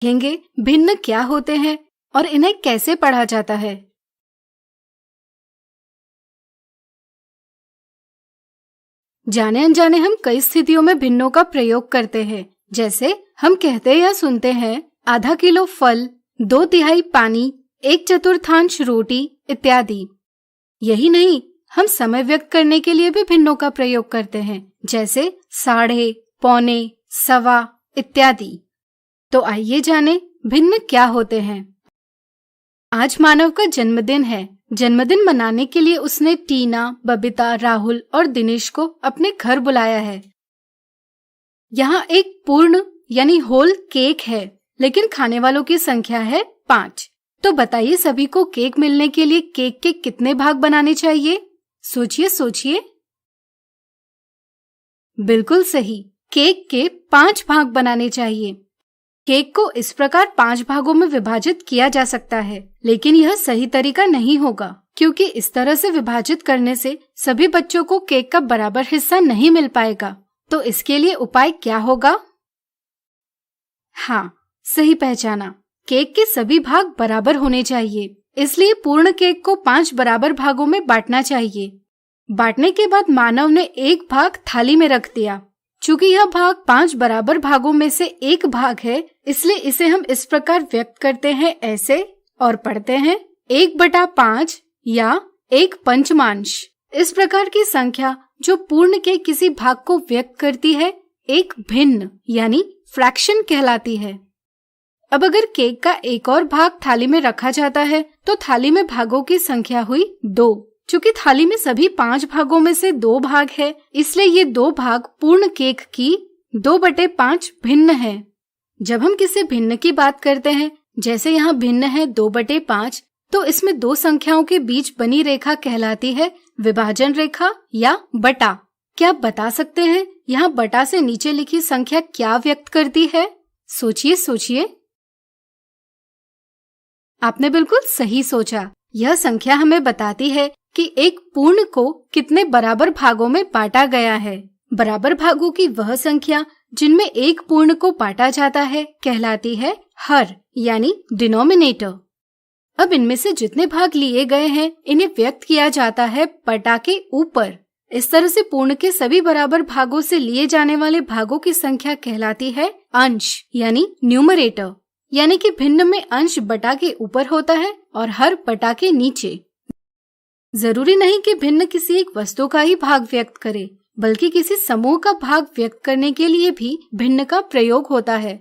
देखेंगे भिन्न क्या होते हैं और इन्हें कैसे पढ़ा जाता है। जाने अनजाने हम कई स्थितियों में भिन्नों का प्रयोग करते हैं। जैसे हम कहते या सुनते हैं आधा किलो फल, 2/3 पानी, 1/4 रोटी इत्यादि। यही नहीं, हम समय व्यक्त करने के लिए भी भिन्नों का प्रयोग करते हैं, जैसे साढ़े, पौने, सवा इत्यादि। तो आइए जाने भिन्न क्या होते हैं। आज मानव का जन्मदिन है। जन्मदिन मनाने के लिए उसने टीना, बबीता, राहुल और दिनेश को अपने घर बुलाया है। यहाँ एक पूर्ण यानी होल केक है, लेकिन खाने वालों की संख्या है 5। तो बताइए सभी को केक मिलने के लिए केक के कितने भाग बनाने चाहिए? सोचिए सोचिए। बिल्कुल सही, केक के 5 भाग बनाने चाहिए। केक को इस प्रकार 5 भागों में विभाजित किया जा सकता है, लेकिन यह सही तरीका नहीं होगा, क्योंकि इस तरह से विभाजित करने से सभी बच्चों को केक का बराबर हिस्सा नहीं मिल पाएगा। तो इसके लिए उपाय क्या होगा? हाँ, सही पहचाना, केक के सभी भाग बराबर होने चाहिए। इसलिए पूर्ण केक को 5 बराबर भागों में बांटना चाहिए। बांटने के बाद मानव ने एक भाग थाली में रख दिया। चूंकि यह भाग 5 बराबर भागों में से एक भाग है, इसलिए इसे हम इस प्रकार व्यक्त करते हैं ऐसे और पढ़ते हैं 1/5 या 1/5। इस प्रकार की संख्या जो पूर्ण के किसी भाग को व्यक्त करती है, एक भिन्न यानी फ्रैक्शन कहलाती है। अब अगर केक का एक और भाग थाली में रखा जाता है तो थाली में भागों की संख्या हुई 2। चूंकि थाली में सभी 5 भागों में से 2 भाग है, इसलिए ये 2 भाग पूर्ण केक की 2/5 भिन्न है। जब हम किसी भिन्न की बात करते हैं, जैसे यहाँ भिन्न है 2/5, तो इसमें 2 संख्याओं के बीच बनी रेखा कहलाती है विभाजन रेखा या बटा। क्या आप बता सकते हैं यहाँ बटा से नीचे लिखी संख्या क्या व्यक्त करती है? सोचिए सोचिए। आपने बिल्कुल सही सोचा। यह संख्या हमें बताती है कि एक पूर्ण को कितने बराबर भागों में बांटा गया है। बराबर भागों की वह संख्या जिनमें एक पूर्ण को बांटा जाता है कहलाती है हर यानी डिनोमिनेटर। अब इनमें से जितने भाग लिए गए हैं, इन्हें व्यक्त किया जाता है बटा के ऊपर। इस तरह से पूर्ण के सभी बराबर भागों से लिए जाने वाले भागों की संख्या कहलाती है अंश यानी न्यूमरेटर। यानी कि भिन्न में अंश बटा के ऊपर होता है और हर बटा के नीचे। जरूरी नहीं कि भिन्न किसी एक वस्तु का ही भाग व्यक्त करे, बल्कि किसी समूह का भाग व्यक्त करने के लिए भी भिन्न का प्रयोग होता है।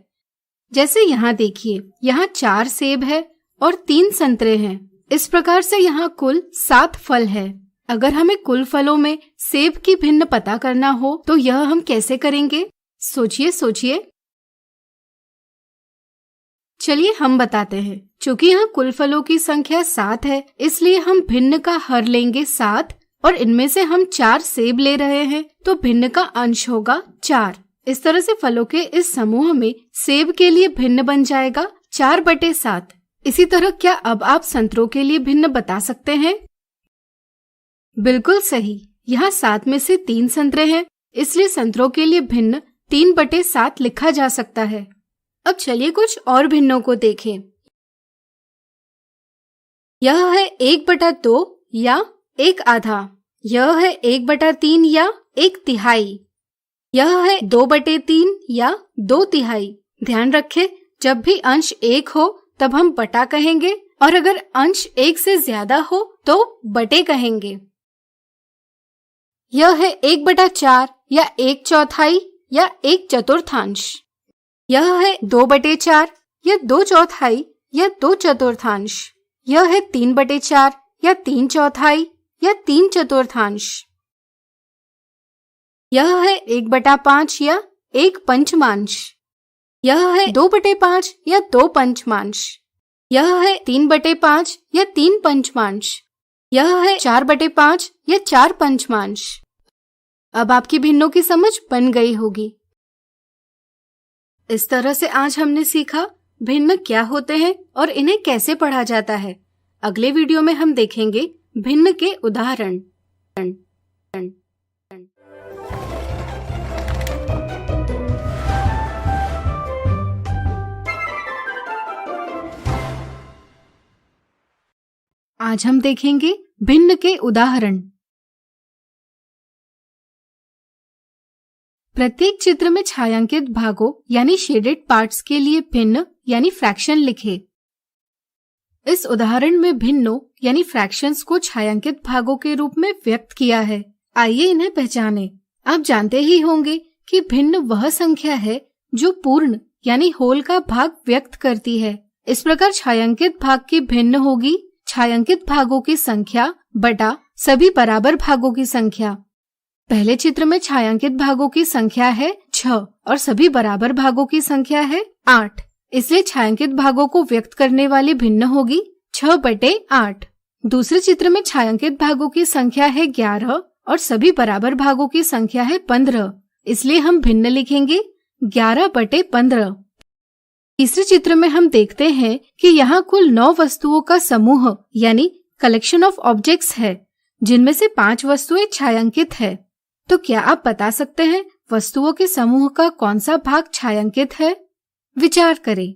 जैसे यहाँ देखिए, यहाँ 4 सेब है और 3 संतरे हैं। इस प्रकार से यहाँ कुल 7 फल है। अगर हमें कुल फलों में सेब की भिन्न पता करना हो तो यह हम कैसे करेंगे? सोचिए सोचिए। चलिए हम बताते हैं। चूंकि यहाँ कुल फलों की संख्या 7 है, इसलिए हम भिन्न का हर लेंगे 7 और इनमें से हम 4 सेब ले रहे हैं, तो भिन्न का अंश होगा 4। इस तरह से फलों के इस समूह में सेब के लिए भिन्न बन जाएगा 4/7। इसी तरह क्या अब आप संतरों के लिए भिन्न बता सकते हैं? बिल्कुल सही। यहाँ 7 में से 3 संतरे हैं, इसलिए संतरों के लिए भिन्न 3/7 लिखा जा सकता है। अब चलिए कुछ और भिन्नों को देखें। यह है 1/2 या 1/2। यह है 1/3 या 1/3। यह है 2/3 या 2/3। ध्यान रखें, जब भी अंश 1 हो तब हम बटा कहेंगे और अगर अंश 1 से ज्यादा हो तो बटे कहेंगे। यह है 1/4 या 1/4 या 1/4। यह है 2/4 या 2/4 या 2/4। यह है 3/4 या 3/4 या 3/4। यह है 1/5 या 1/5। यह है 2/5 या 2/5। यह है 3/5 या 3/5। यह है 4/5 या 4/5। अब आपकी भिन्नों की समझ बन गई होगी। इस तरह से आज हमने सीखा भिन्न क्या होते हैं और इन्हें कैसे पढ़ा जाता है। अगले वीडियो में हम देखेंगे भिन्न के उदाहरण। आज हम देखेंगे भिन्न के उदाहरण। प्रत्येक चित्र में छायांकित भागों यानी शेडेड पार्ट्स के लिए भिन्न यानी फ्रैक्शन लिखे। इस उदाहरण में भिन्नों यानी फ्रैक्शंस को छायांकित भागों के रूप में व्यक्त किया है। आइए इन्हें पहचानें। आप जानते ही होंगे कि भिन्न वह संख्या है जो पूर्ण यानी होल का भाग व्यक्त करती है। इस प्रकार छायांकित भाग की भिन्न होगी छायांकित भागों की संख्या बटा सभी बराबर भागों की संख्या। पहले चित्र में छायांकित भागों की संख्या है 6 और सभी बराबर भागों की संख्या है 8। इसलिए छायांकित भागों को व्यक्त करने वाली भिन्न होगी 6/8। दूसरे चित्र में छायांकित भागों की संख्या है 11 और सभी बराबर भागों की संख्या है 15। इसलिए हम भिन्न लिखेंगे 11/15। तीसरे चित्र में हम देखते हैं कि यहाँ कुल 9 वस्तुओं का समूह यानी कलेक्शन ऑफ ऑब्जेक्ट्स है, जिनमें से 5 वस्तुएं छायांकित है। तो क्या आप बता सकते हैं वस्तुओं के समूह का कौन सा भाग छायांकित है? विचार करें।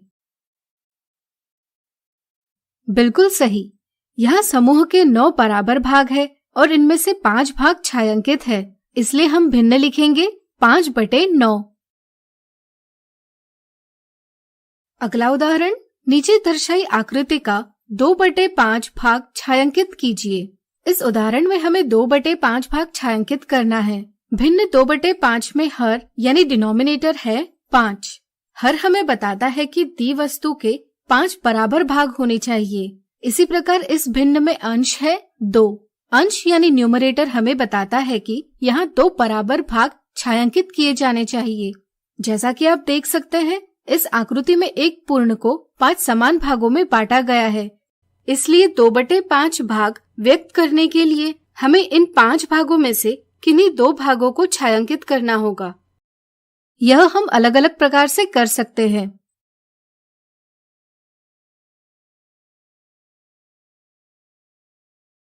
बिल्कुल सही, यहाँ समूह के 9 बराबर भाग है और इनमें से 5 भाग छायांकित है। इसलिए हम भिन्न लिखेंगे 5/9। अगला उदाहरण, नीचे दर्शाई आकृति का 2/5 भाग छायांकित कीजिए। इस उदाहरण में हमें 2/5 भाग छायांकित करना है। भिन्न 2/5 में हर यानी डिनोमिनेटर है 5। हर हमें बताता है कि दी वस्तु के 5 बराबर भाग होने चाहिए। इसी प्रकार इस भिन्न में अंश है 2। अंश यानी न्यूमरेटर हमें बताता है कि यहाँ 2 बराबर भाग छायांकित किए जाने चाहिए। जैसा कि आप देख सकते हैं, इस आकृति में एक पूर्ण को 5 समान भागों में बांटा गया है। इसलिए 2/5 भाग व्यक्त करने के लिए हमें इन 5 भागों में से किन्हीं 2 भागों को छायांकित करना होगा। यह हम अलग अलग प्रकार से कर सकते हैं।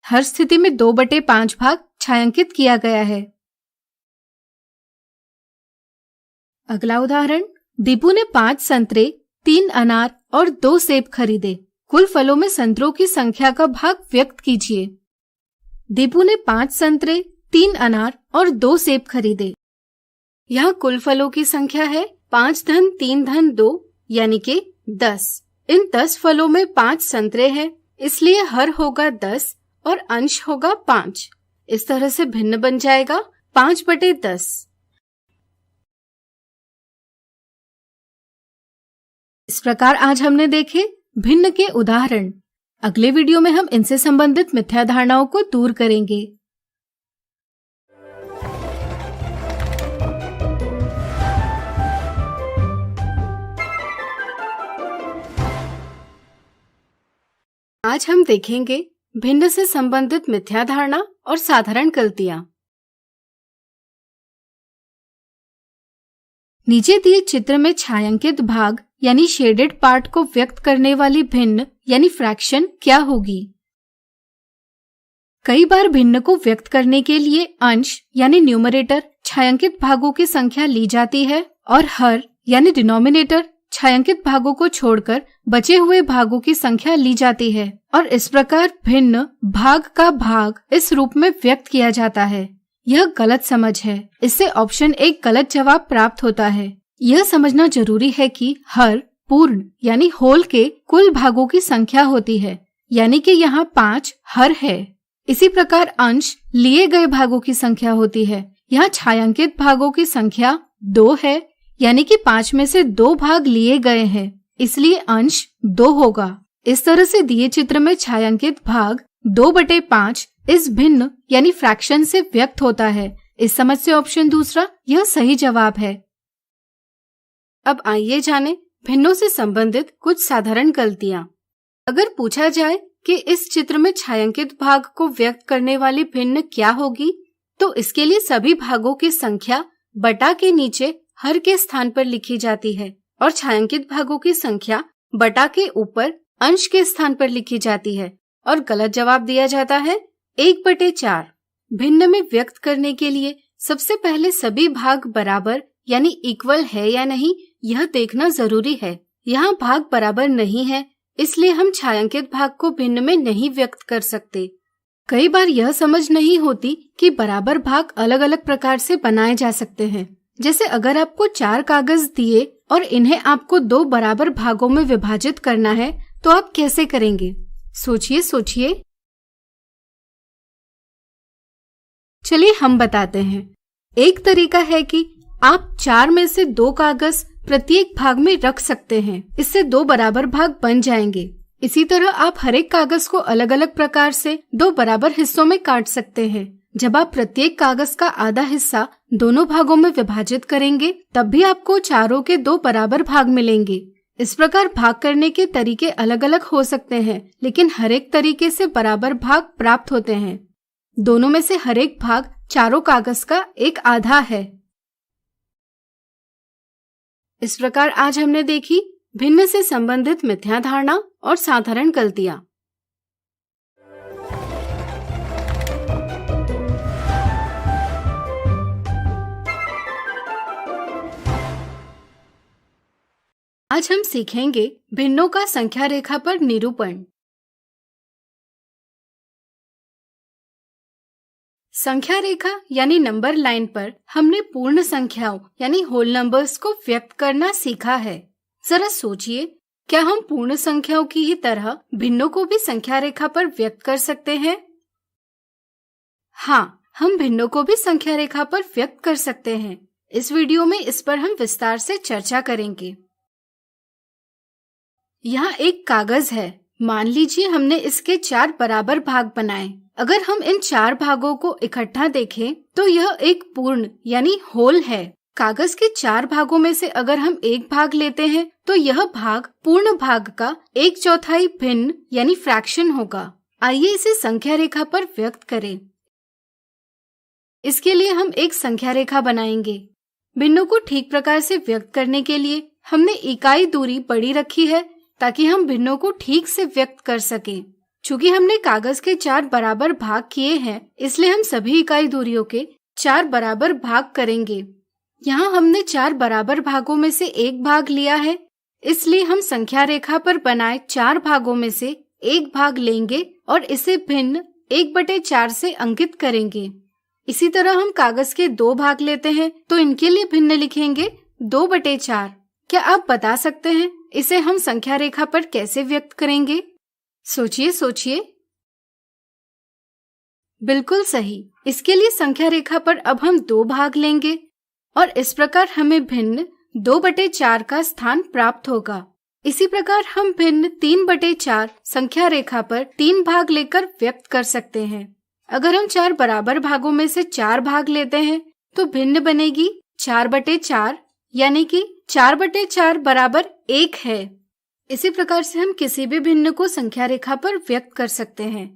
हर स्थिति में 2/5 भाग छायांकित किया गया है। अगला उदाहरण, दीपू ने 5 संतरे, 3 अनार और 2 सेब खरीदे। कुल फलों में संतरों की संख्या का भाग व्यक्त कीजिए। दीपू ने 5 संतरे, 3 अनार और 2 सेब खरीदे। यहाँ कुल फलों की संख्या है 5 धन 3 धन 2 यानी कि 10। इन 10 फलों में 5 संतरे हैं, इसलिए हर होगा 10 और अंश होगा 5। इस तरह से भिन्न बन जाएगा 5/10। इस प्रकार आज हमने देखे भिन्न के उदाहरण। अगले वीडियो में हम इनसे संबंधित मिथ्या धारणाओं को दूर करेंगे। आज हम देखेंगे भिन्न से संबंधित मिथ्या धारणा और साधारण गलतियां। नीचे दिए चित्र में छायांकित भाग यानी शेडेड पार्ट को व्यक्त करने वाली भिन्न यानी फ्रैक्शन क्या होगी? कई बार भिन्न को व्यक्त करने के लिए अंश यानी न्यूमरेटर छायांकित भागों की संख्या ली जाती है और हर यानी डिनोमिनेटर छायांकित भागों को छोड़कर बचे हुए भागों की संख्या ली जाती है और इस प्रकार भिन्न भाग का भाग इस रूप में व्यक्त किया जाता है। यह गलत समझ है। इससे ऑप्शन 1 गलत जवाब प्राप्त होता है। यह समझना जरूरी है कि हर पूर्ण यानी होल के कुल भागों की संख्या होती है, यानी कि यहाँ 5 हर है। इसी प्रकार अंश लिए गए भागों की संख्या होती है। यहाँ छायांकित भागों की संख्या 2 है, यानी कि 5 में से 2 भाग लिए गए हैं, इसलिए अंश 2 होगा। इस तरह से दिए चित्र में छायांकित भाग 2/5 इस भिन्न यानी फ्रैक्शन से व्यक्त होता है। इस समझ से ऑप्शन दूसरा यह सही जवाब है। अब आइए जाने भिन्नों से संबंधित कुछ साधारण गलतियां। अगर पूछा जाए कि इस चित्र में छायांकित भाग को व्यक्त करने वाली भिन्न क्या होगी, तो इसके लिए सभी भागों की संख्या बटा के नीचे हर के स्थान पर लिखी जाती है और छायांकित भागों की संख्या बटा के ऊपर अंश के स्थान पर लिखी जाती है और गलत जवाब दिया जाता है 1/4। भिन्न में व्यक्त करने के लिए सबसे पहले सभी भाग बराबर यानी इक्वल है या नहीं, यह देखना जरूरी है। यहाँ भाग बराबर नहीं है, इसलिए हम छायांकित भाग को भिन्न में नहीं व्यक्त कर सकते। कई बार यह समझ नहीं होती कि बराबर भाग अलग अलग प्रकार से बनाए जा सकते हैं। जैसे अगर आपको 4 कागज दिए और इन्हें आपको 2 बराबर भागों में विभाजित करना है तो आप कैसे करेंगे? सोचिए। चलिए हम बताते हैं। एक तरीका है कि आप 4 में से 2 कागज प्रत्येक भाग में रख सकते हैं। इससे 2 बराबर भाग बन जाएंगे। इसी तरह आप हर एक कागज को अलग अलग प्रकार से 2 बराबर हिस्सों में काट सकते हैं। जब आप प्रत्येक कागज का आधा हिस्सा दोनों भागों में विभाजित करेंगे तब भी आपको चारों के 2 बराबर भाग मिलेंगे। इस प्रकार भाग करने के तरीके अलग अलग हो सकते हैं, लेकिन हर एक तरीके से बराबर भाग प्राप्त होते हैं। दोनों में से हर एक भाग चारों कागज का एक आधा है। इस प्रकार आज हमने देखी भिन्न से संबंधित मिथ्या धारणा और साधारण गलतियां। आज हम सीखेंगे भिन्नों का संख्या रेखा पर निरूपण। संख्या रेखा यानी नंबर लाइन पर हमने पूर्ण संख्याओं यानी होल नंबर्स को व्यक्त करना सीखा है। जरा सोचिए, क्या हम पूर्ण संख्याओं की ही तरह भिन्नों को भी संख्या रेखा पर व्यक्त कर सकते हैं? हाँ, हम भिन्नों को भी संख्या रेखा पर व्यक्त कर सकते हैं। इस वीडियो में इस पर हम विस्तार से चर्चा करेंगे। यहाँ एक कागज है। मान लीजिए हमने इसके 4 बराबर भाग बनाए। अगर हम इन 4 भागों को इकट्ठा देखें तो यह एक पूर्ण यानी होल है। कागज के 4 भागों में से अगर हम एक भाग लेते हैं तो यह भाग पूर्ण भाग का 1/4 भिन्न यानी फ्रैक्शन होगा। आइए इसे संख्या रेखा पर व्यक्त करें। इसके लिए हम एक संख्या रेखा बनाएंगे। भिन्नों को ठीक प्रकार से व्यक्त करने के लिए हमने इकाई दूरी बड़ी रखी है ताकि हम भिन्नों को ठीक से व्यक्त कर सकें। चूंकि हमने कागज के 4 बराबर भाग किए हैं, इसलिए हम सभी इकाई दूरियों के 4 बराबर भाग करेंगे। यहाँ हमने 4 बराबर भागों में से एक भाग लिया है, इसलिए हम संख्या रेखा पर बनाए 4 भागों में से एक भाग लेंगे और इसे भिन्न 1/4 से अंकित करेंगे। इसी तरह हम कागज के 2 भाग लेते हैं तो इनके लिए भिन्न लिखेंगे 2/4। क्या आप बता सकते हैं इसे हम संख्या रेखा पर कैसे व्यक्त करेंगे? सोचिए। बिल्कुल सही। इसके लिए संख्या रेखा पर अब हम 2 भाग लेंगे और इस प्रकार हमें भिन्न 2/4 का स्थान प्राप्त होगा। इसी प्रकार हम भिन्न 3/4 संख्या रेखा पर 3 भाग लेकर व्यक्त कर सकते हैं। अगर हम 4 बराबर भागों में से 4 भाग लेते हैं तो भिन्न बनेगी 4/4 यानी कि 4/4 बराबर 1 है। इसी प्रकार से हम किसी भी भिन्न को संख्या रेखा पर व्यक्त कर सकते हैं।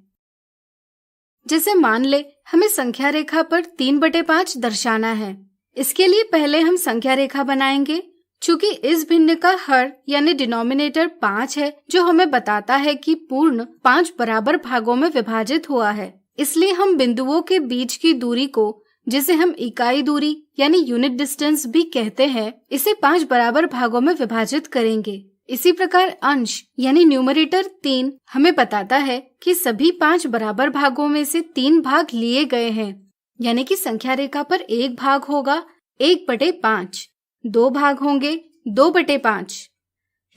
जैसे मान ले हमें संख्या रेखा पर 3/5 दर्शाना है। इसके लिए पहले हम संख्या रेखा बनाएंगे। चूंकि इस भिन्न का हर यानी डिनोमिनेटर 5 है, जो हमें बताता है कि पूर्ण 5 बराबर भागों में विभाजित हुआ है, इसलिए हम बिंदुओं के बीच की दूरी को, जिसे हम इकाई दूरी यानी यूनिट डिस्टेंस भी कहते हैं, इसे 5 बराबर भागों में विभाजित करेंगे। इसी प्रकार अंश यानी न्यूमरेटर 3 हमें बताता है कि सभी 5 बराबर भागों में से 3 भाग लिए गए हैं, यानी कि संख्या रेखा पर एक भाग होगा 1/5, 2 भाग होंगे 2/5,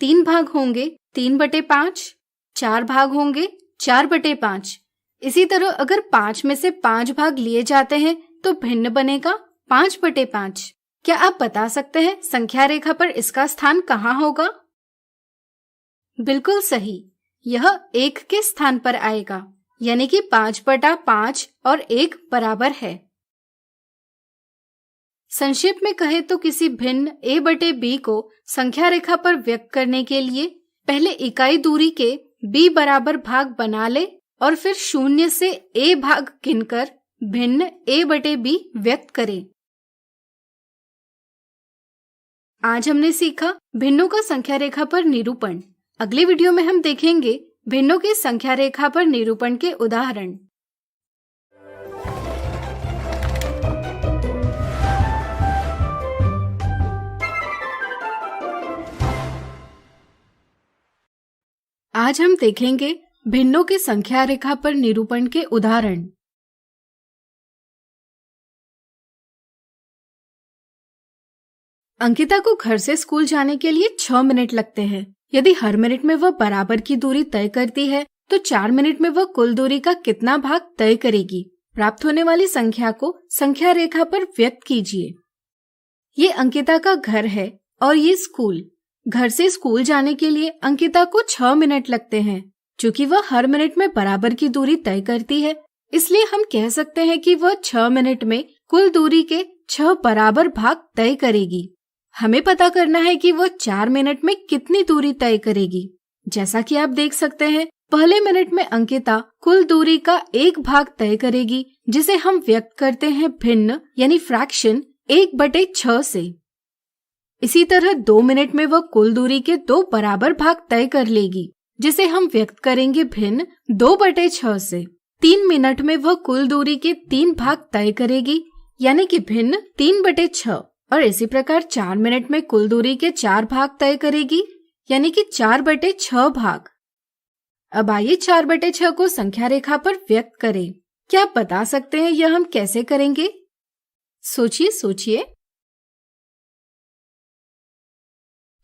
3 भाग होंगे 3/5, 4 भाग होंगे 4/5। इसी तरह अगर 5 में से 5 भाग लिए जाते हैं तो भिन्न बनेगा 5/5। क्या आप बता सकते हैं संख्या रेखा पर इसका स्थान कहाँ होगा? बिल्कुल सही, यह 1 के स्थान पर आएगा, यानी कि 5/5 और 1 बराबर है। संक्षेप में कहे तो किसी भिन्न a/b को संख्या रेखा पर व्यक्त करने के लिए पहले इकाई दूरी के b बराबर भाग बना ले और फिर 0 से a भाग गिनकर भिन्न a/b व्यक्त करें। आज हमने सीखा भिन्नों का संख्या रेखा पर निरूपण। अगले वीडियो में हम देखेंगे भिन्नों के संख्या रेखा पर निरूपण के उदाहरण। आज हम देखेंगे भिन्नों के संख्या रेखा पर निरूपण के उदाहरण। अंकिता को घर से स्कूल जाने के लिए 6 मिनट लगते हैं। यदि हर मिनट में वह बराबर की दूरी तय करती है तो 4 मिनट में वह कुल दूरी का कितना भाग तय करेगी? प्राप्त होने वाली संख्या को संख्या रेखा पर व्यक्त कीजिए। ये अंकिता का घर है और ये स्कूल। घर से स्कूल जाने के लिए अंकिता को 6 मिनट लगते हैं। चूंकि वह हर मिनट में बराबर की दूरी तय करती है, इसलिए हम कह सकते हैं कि वह 6 मिनट में कुल दूरी के 6 बराबर भाग तय करेगी। हमें पता करना है कि वह 4 मिनट में कितनी दूरी तय करेगी। जैसा कि आप देख सकते हैं, पहले मिनट में अंकिता कुल दूरी का 1 भाग तय करेगी, जिसे हम व्यक्त करते हैं भिन्न यानी फ्रैक्शन 1/6 से। इसी तरह 2 मिनट में वह कुल दूरी के 2 बराबर भाग तय कर लेगी, जिसे हम व्यक्त करेंगे भिन्न 2/6 से। 3 मिनट में वह कुल दूरी के 3 भाग तय करेगी, यानी कि भिन्न 3/6। और इसी प्रकार 4 मिनट में कुल दूरी के 4 भाग तय करेगी, यानी कि 4/6 भाग। अब आइए 4/6 को संख्या रेखा पर व्यक्त करें। क्या आप बता सकते हैं यह हम कैसे करेंगे? सोचिए।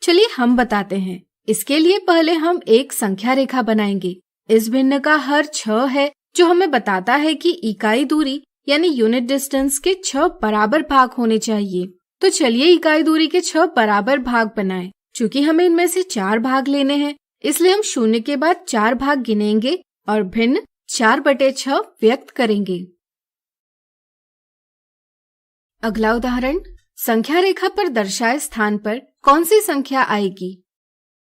चलिए हम बताते हैं। इसके लिए पहले हम एक संख्या रेखा बनाएंगे। इस भिन्न का हर 6 है, जो हमें बताता है कि इकाई दूरी यानी यूनिट डिस्टेंस के 6 बराबर भाग होने चाहिए। तो चलिए इकाई दूरी के 6 बराबर भाग बनाएं। चूंकि हमें इनमें से 4 भाग लेने हैं, इसलिए हम 0 के बाद 4 भाग गिनेंगे और भिन्न 4/6 व्यक्त करेंगे। अगला उदाहरण, संख्या रेखा पर दर्शाए स्थान पर कौन सी संख्या आएगी?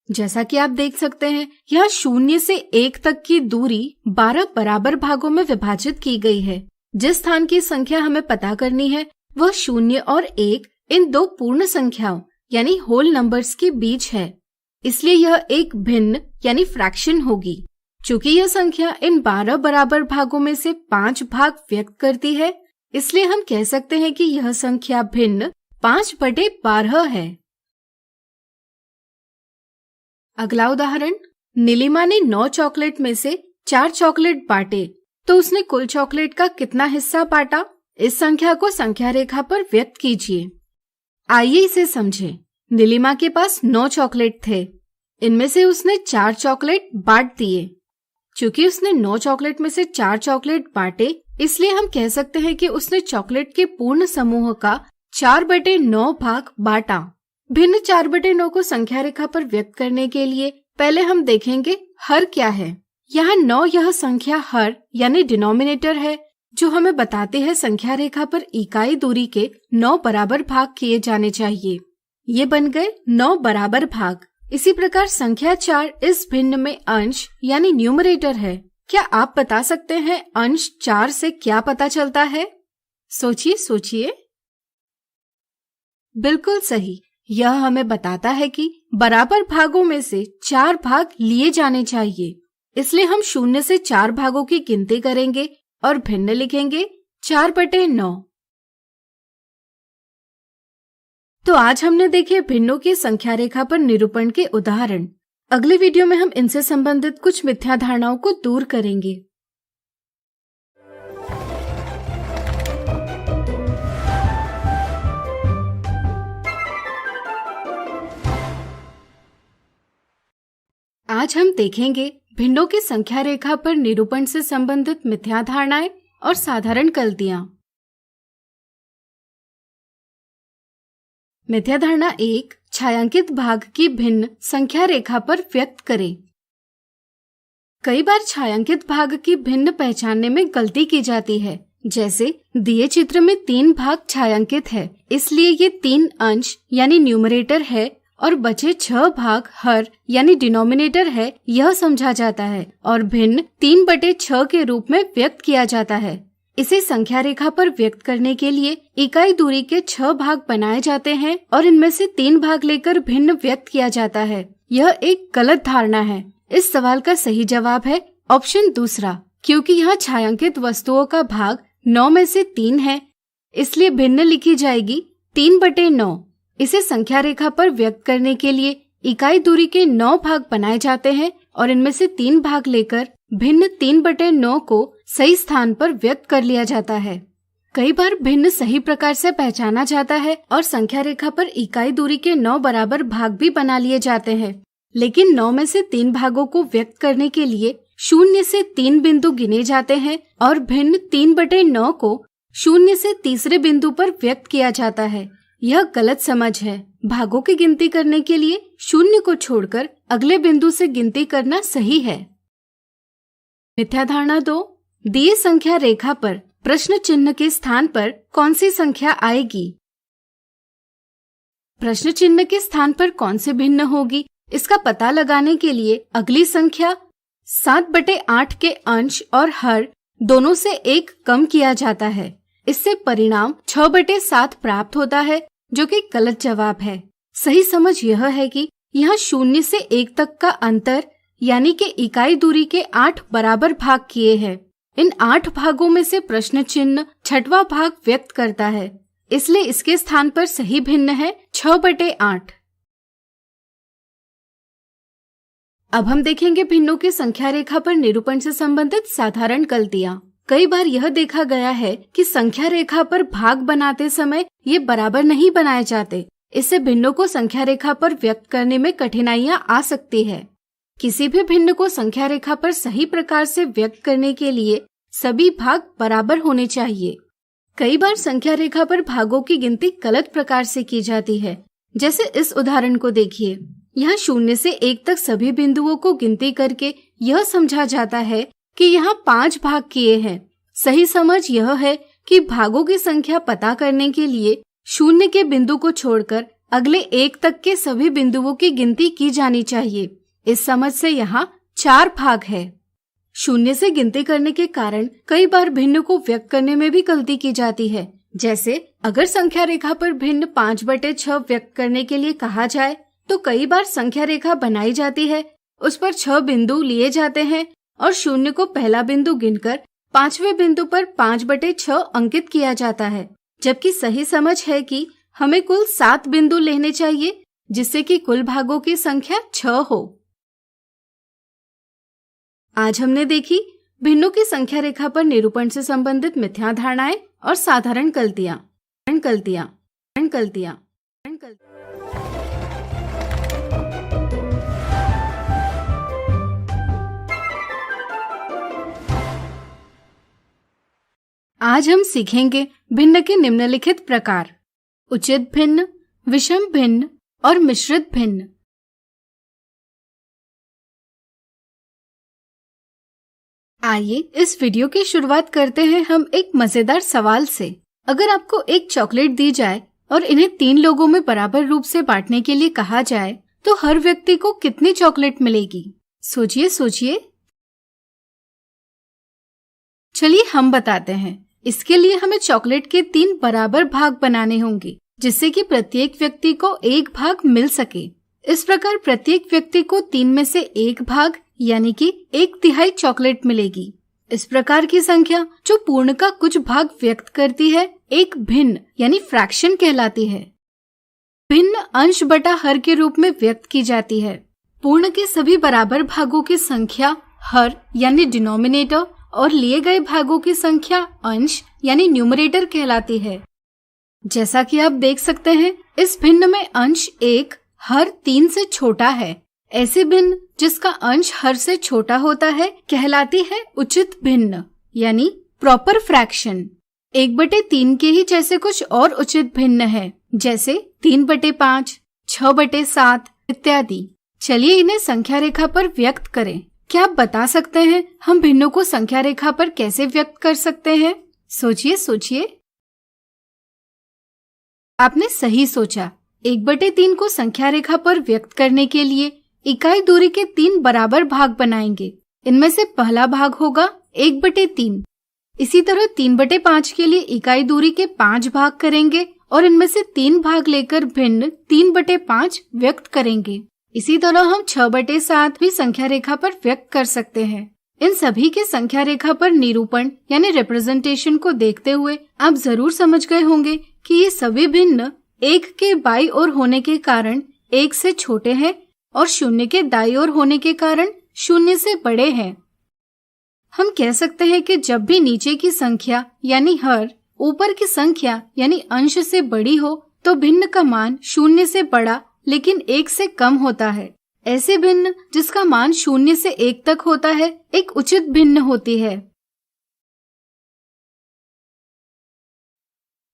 जैसा कि आप देख सकते हैं, यह 0 से 1 तक की दूरी 12 बराबर भागों में विभाजित की गई है। जिस स्थान की संख्या हमें पता करनी है वह 0 और 1 इन 2 पूर्ण संख्याओं यानी होल नंबर्स के बीच है, इसलिए यह एक भिन्न यानी फ्रैक्शन होगी। चूंकि यह संख्या इन 12 बराबर भागों में से 5 भाग व्यक्त करती है, इसलिए हम कह सकते हैं कि यह संख्या भिन्न 5/12 है। अगला उदाहरण, नीलिमा ने 9 चॉकलेट में से 4 चॉकलेट बांटे, तो उसने कुल चॉकलेट का कितना हिस्सा बांटा? इस संख्या को संख्या रेखा पर व्यक्त कीजिए। आइए इसे समझें। नीलिमा के पास 9 चॉकलेट थे। इनमें से उसने 4 चॉकलेट बांट दिए। चूंकि उसने 9 चॉकलेट में से 4 चॉकलेट बांटे, इसलिए हम कह सकते हैं कि उसने चॉकलेट के पूर्ण समूह का 4/9 भाग बांटा। भिन्न 4/9 को संख्या रेखा पर व्यक्त करने के लिए पहले हम देखेंगे हर क्या है। यहाँ 9 यह संख्या हर यानी डिनोमिनेटर है, जो हमें बताते हैं संख्या रेखा पर इकाई दूरी के 9 बराबर भाग किए जाने चाहिए। ये बन गए 9 बराबर भाग। इसी प्रकार संख्या 4 इस भिन्न में अंश यानी न्यूमरेटर है। क्या आप बता सकते हैं अंश 4 से क्या पता चलता है? सोचिए। बिल्कुल सही। यह हमें बताता है कि बराबर भागों में से 4 भाग लिए जाने चाहिए। इसलिए हम 0 से 4 भागों की गिनती करेंगे और भिन्न लिखेंगे 4/9। तो आज हमने देखे भिन्नों की संख्या रेखा पर निरूपण के उदाहरण। अगले वीडियो में हम इनसे संबंधित कुछ मिथ्या धारणाओं को दूर करेंगे। आज हम देखेंगे भिन्नों की संख्या रेखा पर निरूपण से संबंधित मिथ्या धारणाएं और साधारण गलतियां। मिथ्या धारणा 1, छायांकित भाग की भिन्न संख्या रेखा पर व्यक्त करें। कई बार छायांकित भाग की भिन्न पहचानने में गलती की जाती है। जैसे दिए चित्र में 3 भाग छायांकित है, इसलिए ये 3 अंश यानी न्यूमरेटर है और बचे 6 भाग हर यानी डिनोमिनेटर है, यह समझा जाता है और भिन्न 3/6 के रूप में व्यक्त किया जाता है। इसे संख्या रेखा पर व्यक्त करने के लिए इकाई दूरी के 6 भाग बनाए जाते हैं और इनमें से 3 भाग लेकर भिन्न व्यक्त किया जाता है। यह एक गलत धारणा है। इस सवाल का सही जवाब है ऑप्शन दूसरा, क्योंकि यहाँ छायांकित वस्तुओं का भाग 9 में से 3 है, इसलिए भिन्न लिखी जाएगी 3/9। इसे संख्या रेखा पर व्यक्त करने के लिए इकाई दूरी के 9 भाग बनाए जाते हैं और इनमें से 3 भाग लेकर भिन्न 3/9 को सही स्थान पर व्यक्त कर लिया जाता है। कई बार भिन्न सही प्रकार से पहचाना जाता है और संख्या रेखा पर इकाई दूरी के 9 बराबर भाग भी बना लिए जाते हैं, लेकिन 9 में से 3 भागों को व्यक्त करने के लिए 0 से 3 बिंदु गिने जाते हैं और भिन्न 3/9 को 0 से तीसरे बिंदु पर व्यक्त किया जाता है। यह गलत समझ है। भागों की गिनती करने के लिए 0 को छोड़कर अगले बिंदु से गिनती करना सही है। मिथ्या धारणा 2, दिए संख्या रेखा पर प्रश्न चिन्ह के स्थान पर कौन सी संख्या आएगी? प्रश्न चिन्ह के स्थान पर कौन से भिन्न होगी, इसका पता लगाने के लिए अगली संख्या 7/8 के अंश और हर दोनों से 1 कम किया जाता है। इससे परिणाम 6/7 प्राप्त होता है, जो कि गलत जवाब है। सही समझ यह है कि यहाँ 0 से 1 तक का अंतर यानी कि इकाई दूरी के 8 बराबर भाग किए हैं। इन 8 भागों में से प्रश्न चिन्ह 6वां भाग व्यक्त करता है, इसलिए इसके स्थान पर सही भिन्न है 6/8। अब हम देखेंगे भिन्नों की संख्या रेखा पर निरूपण से संबंधित साधारण गलतियां। कई बार यह देखा गया है कि संख्या रेखा पर भाग बनाते समय ये बराबर नहीं बनाए जाते। इससे भिन्नों को संख्या रेखा पर व्यक्त करने में कठिनाइयां आ सकती है। किसी भी भिन्न को संख्या रेखा पर सही प्रकार से व्यक्त करने के लिए सभी भाग बराबर होने चाहिए। कई बार संख्या रेखा पर भागों की गिनती गलत प्रकार से की जाती है। जैसे इस उदाहरण को देखिए। यहाँ 0 से 1 तक सभी बिंदुओं को गिनती करके यह समझा जाता है कि यहाँ 5 भाग किए हैं। सही समझ यह है कि भागों की संख्या पता करने के लिए 0 के बिंदु को छोड़कर अगले 1 तक के सभी बिंदुओं की गिनती की जानी चाहिए। इस समझ से यहाँ 4 भाग है। 0 से गिनती करने के कारण कई बार भिन्न को व्यक्त करने में भी गलती की जाती है। जैसे अगर संख्या रेखा पर भिन्न 5/6 व्यक्त करने के लिए कहा जाए तो कई बार संख्या रेखा बनाई जाती है, उस पर 6 बिंदु लिए जाते हैं और 0 को पहला बिंदु गिनकर 5वें बिंदु पर 5/6 अंकित किया जाता है, जबकि सही समझ है कि हमें कुल 7 बिंदु लेने चाहिए जिससे कि कुल भागों की संख्या 6 हो। आज हमने देखी भिन्नों की संख्या रेखा पर निरूपण से संबंधित मिथ्या धारणाएं और साधारण गलतियां। आज हम सीखेंगे भिन्न के निम्नलिखित प्रकार: उचित भिन्न, विषम भिन्न और मिश्रित भिन्न। आइए इस वीडियो की शुरुआत करते हैं हम एक मजेदार सवाल से। अगर आपको एक चॉकलेट दी जाए और इन्हें 3 लोगों में बराबर रूप से बांटने के लिए कहा जाए तो हर व्यक्ति को कितनी चॉकलेट मिलेगी? सोचिए। चलिए हम बताते हैं। इसके लिए हमें चॉकलेट के 3 बराबर भाग बनाने होंगे जिससे कि प्रत्येक व्यक्ति को 1 भाग मिल सके। इस प्रकार प्रत्येक व्यक्ति को 3 में से 1 भाग यानी कि 1/3 चॉकलेट मिलेगी। इस प्रकार की संख्या जो पूर्ण का कुछ भाग व्यक्त करती है एक भिन्न यानी फ्रैक्शन कहलाती है। भिन्न अंश बटा हर के रूप में व्यक्त की जाती है। पूर्ण के सभी बराबर भागों की संख्या हर यानी डिनोमिनेटर और लिए गए भागों की संख्या अंश यानी न्यूमरेटर कहलाती है। जैसा कि आप देख सकते हैं इस भिन्न में अंश 1 हर 3 से छोटा है। ऐसे भिन्न जिसका अंश हर से छोटा होता है कहलाती है उचित भिन्न यानी प्रॉपर फ्रैक्शन। 1/3 के ही जैसे कुछ और उचित भिन्न है, जैसे 3/5, 6/7 इत्यादि। चलिए इन्हें संख्या रेखा पर व्यक्त करें। क्या आप बता सकते हैं हम भिन्नों को संख्या रेखा पर कैसे व्यक्त कर सकते हैं? सोचिए। आपने सही सोचा। 1/3 को संख्या रेखा पर व्यक्त करने के लिए इकाई दूरी के 3 बराबर भाग बनाएंगे। इनमें से पहला भाग होगा 1/3। इसी तरह 3/5 के लिए इकाई दूरी के 5 भाग करेंगे और इनमें से 3 भाग लेकर भिन्न 3/5 व्यक्त करेंगे। इसी तरह हम 6/7 भी संख्या रेखा पर व्यक्त कर सकते हैं। इन सभी के संख्या रेखा पर निरूपण यानी रिप्रेजेंटेशन को देखते हुए आप जरूर समझ गए होंगे कि ये सभी भिन्न 1 के बाईं ओर होने के कारण 1 से छोटे हैं और शून्य के दाईं ओर होने के कारण शून्य से बड़े हैं। हम कह सकते हैं कि जब भी नीचे की संख्या यानी हर ऊपर की संख्या यानी अंश से बड़ी हो तो भिन्न का मान शून्य से बड़ा लेकिन 1 से कम होता है। ऐसे भिन्न जिसका मान शून्य से 1 तक होता है एक उचित भिन्न होती है।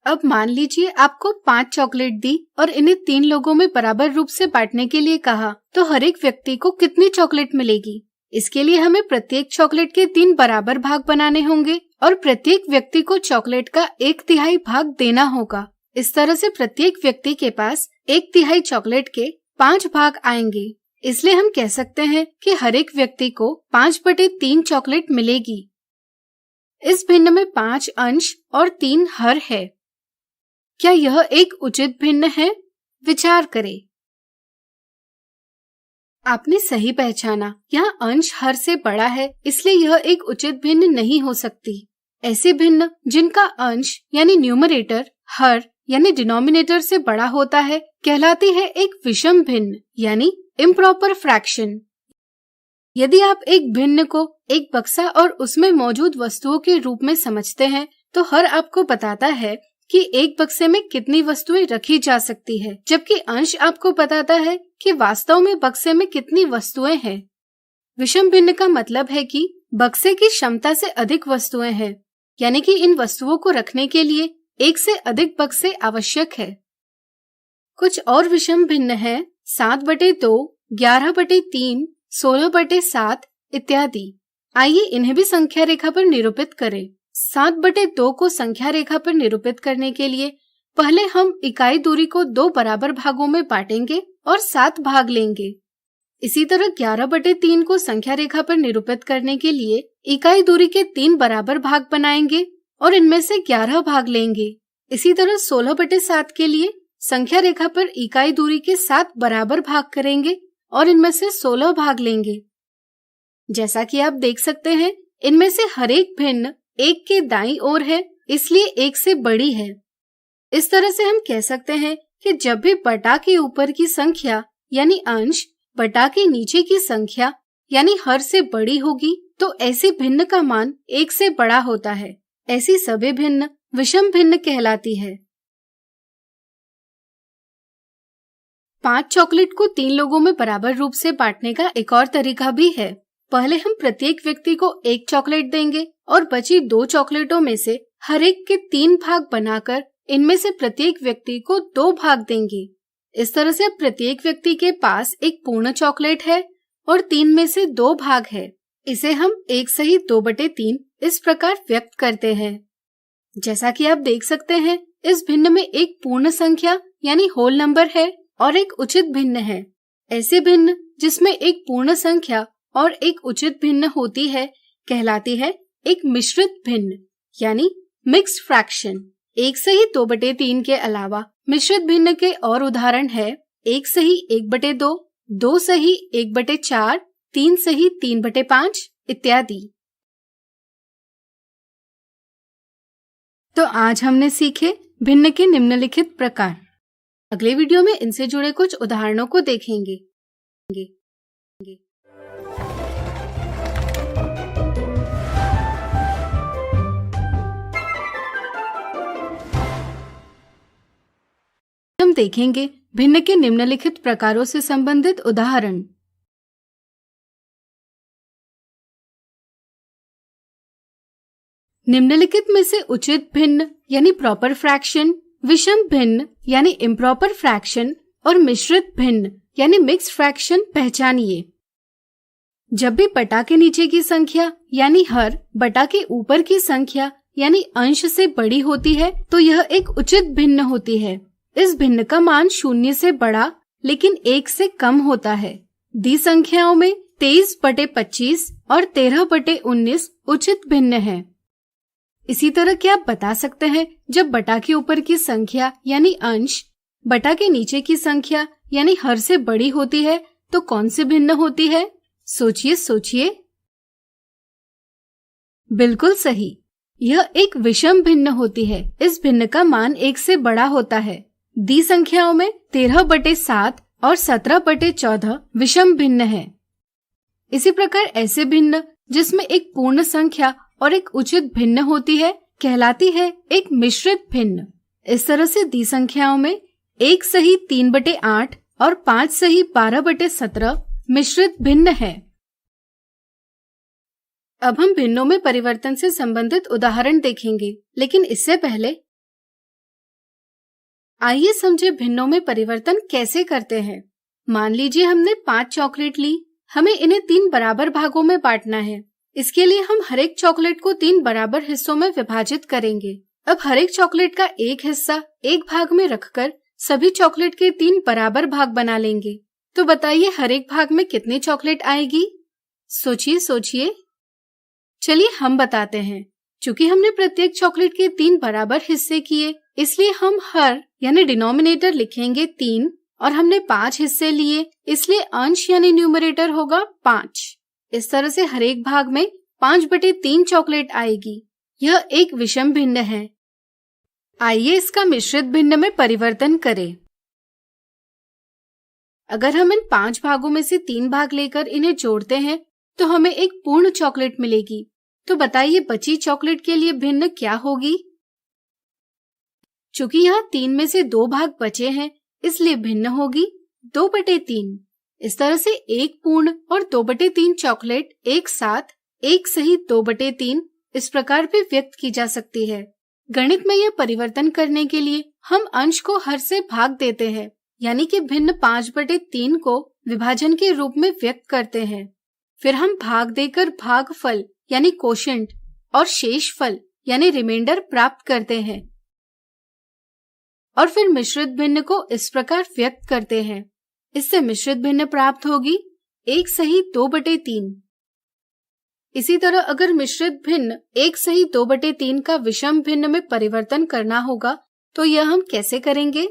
अब मान लीजिए आपको 5 चॉकलेट दी और इन्हें 3 लोगों में बराबर रूप से बांटने के लिए कहा, तो हर एक व्यक्ति को कितनी चॉकलेट मिलेगी? इसके लिए हमें प्रत्येक चॉकलेट के 3 बराबर भाग बनाने होंगे और प्रत्येक व्यक्ति को चॉकलेट का 1/3 भाग देना होगा। इस तरह से प्रत्येक व्यक्ति के पास 1/3 चॉकलेट के 5 भाग आएंगे। इसलिए हम कह सकते हैं कि हर एक व्यक्ति को 5/3 चॉकलेट मिलेगी। इस भिन्न में 5 अंश और 3 हर है। क्या यह एक उचित भिन्न है? विचार करें। आपने सही पहचाना, यहाँ अंश हर से बड़ा है, इसलिए यह एक उचित भिन्न नहीं हो सकती। ऐसे भिन्न जिनका अंश यानी न्यूमरेटर हर यानी डिनोमिनेटर से बड़ा होता है कहलाती है एक विषम भिन्न यानी इम्प्रॉपर फ्रैक्शन। यदि आप एक भिन्न को एक बक्सा और उसमें मौजूद वस्तुओं के रूप में समझते हैं तो हर आपको बताता है कि एक बक्से में कितनी वस्तुएं रखी जा सकती है, जबकि अंश आपको बताता है कि वास्तव में बक्से में कितनी वस्तुएं हैं। विषम भिन्न का मतलब है कि बक्से की क्षमता से अधिक वस्तुएं हैं, यानी कि इन वस्तुओं को रखने के लिए 1 से अधिक बक्से आवश्यक है। कुछ और विषम भिन्न है 7/2, 11/3, 16/7 इत्यादि। आइए इन्हें भी संख्या रेखा पर निरूपित करें। 7/2 को संख्या रेखा पर निरूपित करने के लिए पहले हम इकाई दूरी को 2 बराबर भागों में बांटेंगे और 7 भाग लेंगे। इसी तरह 11/3 को संख्या रेखा पर निरूपित करने के लिए इकाई दूरी के 3 बराबर भाग बनाएंगे और इनमें से 11 भाग लेंगे। इसी तरह 16/7 के लिए संख्या रेखा पर इकाई दूरी के 7 बराबर भाग करेंगे और इनमें से 16 भाग लेंगे। जैसा कि आप देख सकते हैं, इनमें से हर एक भिन्न 1 के दाईं ओर है, इसलिए 1 से बड़ी है। इस तरह से हम कह सकते हैं कि जब भी बटा के ऊपर की संख्या यानी अंश बटा के नीचे की संख्या यानी हर से बड़ी होगी तो ऐसी भिन्न का मान 1 से बड़ा होता है। ऐसी सभी भिन्न विषम भिन्न कहलाती है। 5 चॉकलेट को 3 लोगों में बराबर रूप से बांटने का एक और तरीका भी है। पहले हम प्रत्येक व्यक्ति को 1 चॉकलेट देंगे और बची 2 चॉकलेटों में से हर एक के 3 भाग बनाकर इनमें से प्रत्येक व्यक्ति को 2 भाग देंगे। इस तरह से अब प्रत्येक व्यक्ति के पास एक पूर्ण चॉकलेट है और 3 में से 2 भाग है। इसे हम 1 सही 2/3 इस प्रकार व्यक्त करते हैं। जैसा कि आप देख सकते हैं, इस भिन्न में एक पूर्ण संख्या यानी होल नंबर है और एक उचित भिन्न है। ऐसे भिन्न जिसमें एक पूर्ण संख्या और एक उचित भिन्न होती है कहलाती है एक मिश्रित भिन्न यानी मिक्स्ड फ्रैक्शन। 1 सही 2/3 के अलावा मिश्रित भिन्न के और उदाहरण है 1 सही 1/2, 2 सही 1/4, 3 सही 3/5 इत्यादि। तो आज हमने सीखे भिन्न के निम्नलिखित प्रकार। अगले वीडियो में इनसे जुड़े कुछ उदाहरणों को देखेंगे। हम देखेंगे भिन्न के निम्नलिखित प्रकारों से संबंधित उदाहरण। निम्नलिखित में से उचित भिन्न यानी प्रॉपर फ्रैक्शन, विषम भिन्न यानी इम्प्रॉपर फ्रैक्शन और मिश्रित भिन्न यानी मिक्स्ड फ्रैक्शन पहचानिए। जब भी बटा के नीचे की संख्या यानी हर बटा के ऊपर की संख्या यानी अंश से बड़ी होती है तो यह एक उचित भिन्न होती है। इस भिन्न का मान 0 से बड़ा लेकिन 1 से कम होता है। दी संख्याओं में 23/25 और 13/19 उचित भिन्न है। इसी तरह क्या आप बता सकते हैं जब बटा के ऊपर की संख्या यानी अंश बटा के नीचे की संख्या यानी हर से बड़ी होती है तो कौन सी भिन्न होती है? सोचिए। बिल्कुल सही, यह एक विषम भिन्न होती है। इस भिन्न का मान 1 से बड़ा होता है। दी संख्याओं में 13/7 और 17/14 विषम भिन्न है। इसी प्रकार ऐसे भिन्न जिसमें एक पूर्ण संख्या और एक उचित भिन्न होती है कहलाती है एक मिश्रित भिन्न। इस तरह से दी संख्याओं में 1 सही 3/8 और 5 सही 12/17 मिश्रित भिन्न है। अब हम भिन्नों में परिवर्तन से संबंधित उदाहरण देखेंगे, लेकिन इससे पहले आइए समझे भिन्नों में परिवर्तन कैसे करते हैं। मान लीजिए हमने 5 चॉकलेट ली, हमें इन्हें 3 बराबर भागों में बांटना है। इसके लिए हम हर एक चॉकलेट को 3 बराबर हिस्सों में विभाजित करेंगे। अब हर एक चॉकलेट का एक हिस्सा एक भाग में रखकर सभी चॉकलेट के 3 बराबर भाग बना लेंगे। तो बताइए हर एक भाग में कितनी चॉकलेट आएगी? सोचिए। चलिए हम बताते हैं। चूंकि हमने प्रत्येक चॉकलेट के 3 बराबर हिस्से किए, इसलिए हम हर यानी डिनोमिनेटर लिखेंगे 3 और हमने 5 हिस्से लिए, इसलिए अंश यानी न्यूमरेटर होगा 5। इस तरह से हर एक भाग में 5/3 चॉकलेट आएगी। यह एक विषम भिन्न है। आइए इसका मिश्रित भिन्न में परिवर्तन करें। अगर हम इन 5 भागों में से 3 भाग लेकर इन्हें जोड़ते हैं तो हमें एक पूर्ण चॉकलेट मिलेगी। तो बताइए बची चॉकलेट के लिए भिन्न क्या होगी? चूंकि यहाँ 3 में से 2 भाग बचे हैं, इसलिए भिन्न होगी 2/3। इस तरह से एक पूर्ण और 2/3 चॉकलेट एक साथ 1 सही 2/3 इस प्रकार भी व्यक्त की जा सकती है। गणित में यह परिवर्तन करने के लिए हम अंश को हर से भाग देते हैं, यानी कि भिन्न 5/3 को विभाजन के रूप में व्यक्त करते हैं। फिर हम भाग देकर भागफल यानी कोशेंट और शेषफल यानी रिमाइंडर प्राप्त करते हैं और फिर मिश्रित भिन्न को इस प्रकार व्यक्त करते हैं। इससे मिश्रित भिन्न प्राप्त होगी 1 सही 2/3। इसी तरह अगर मिश्रित भिन्न 1 सही 2/3 का विषम भिन्न में परिवर्तन करना होगा तो यह हम कैसे करेंगे?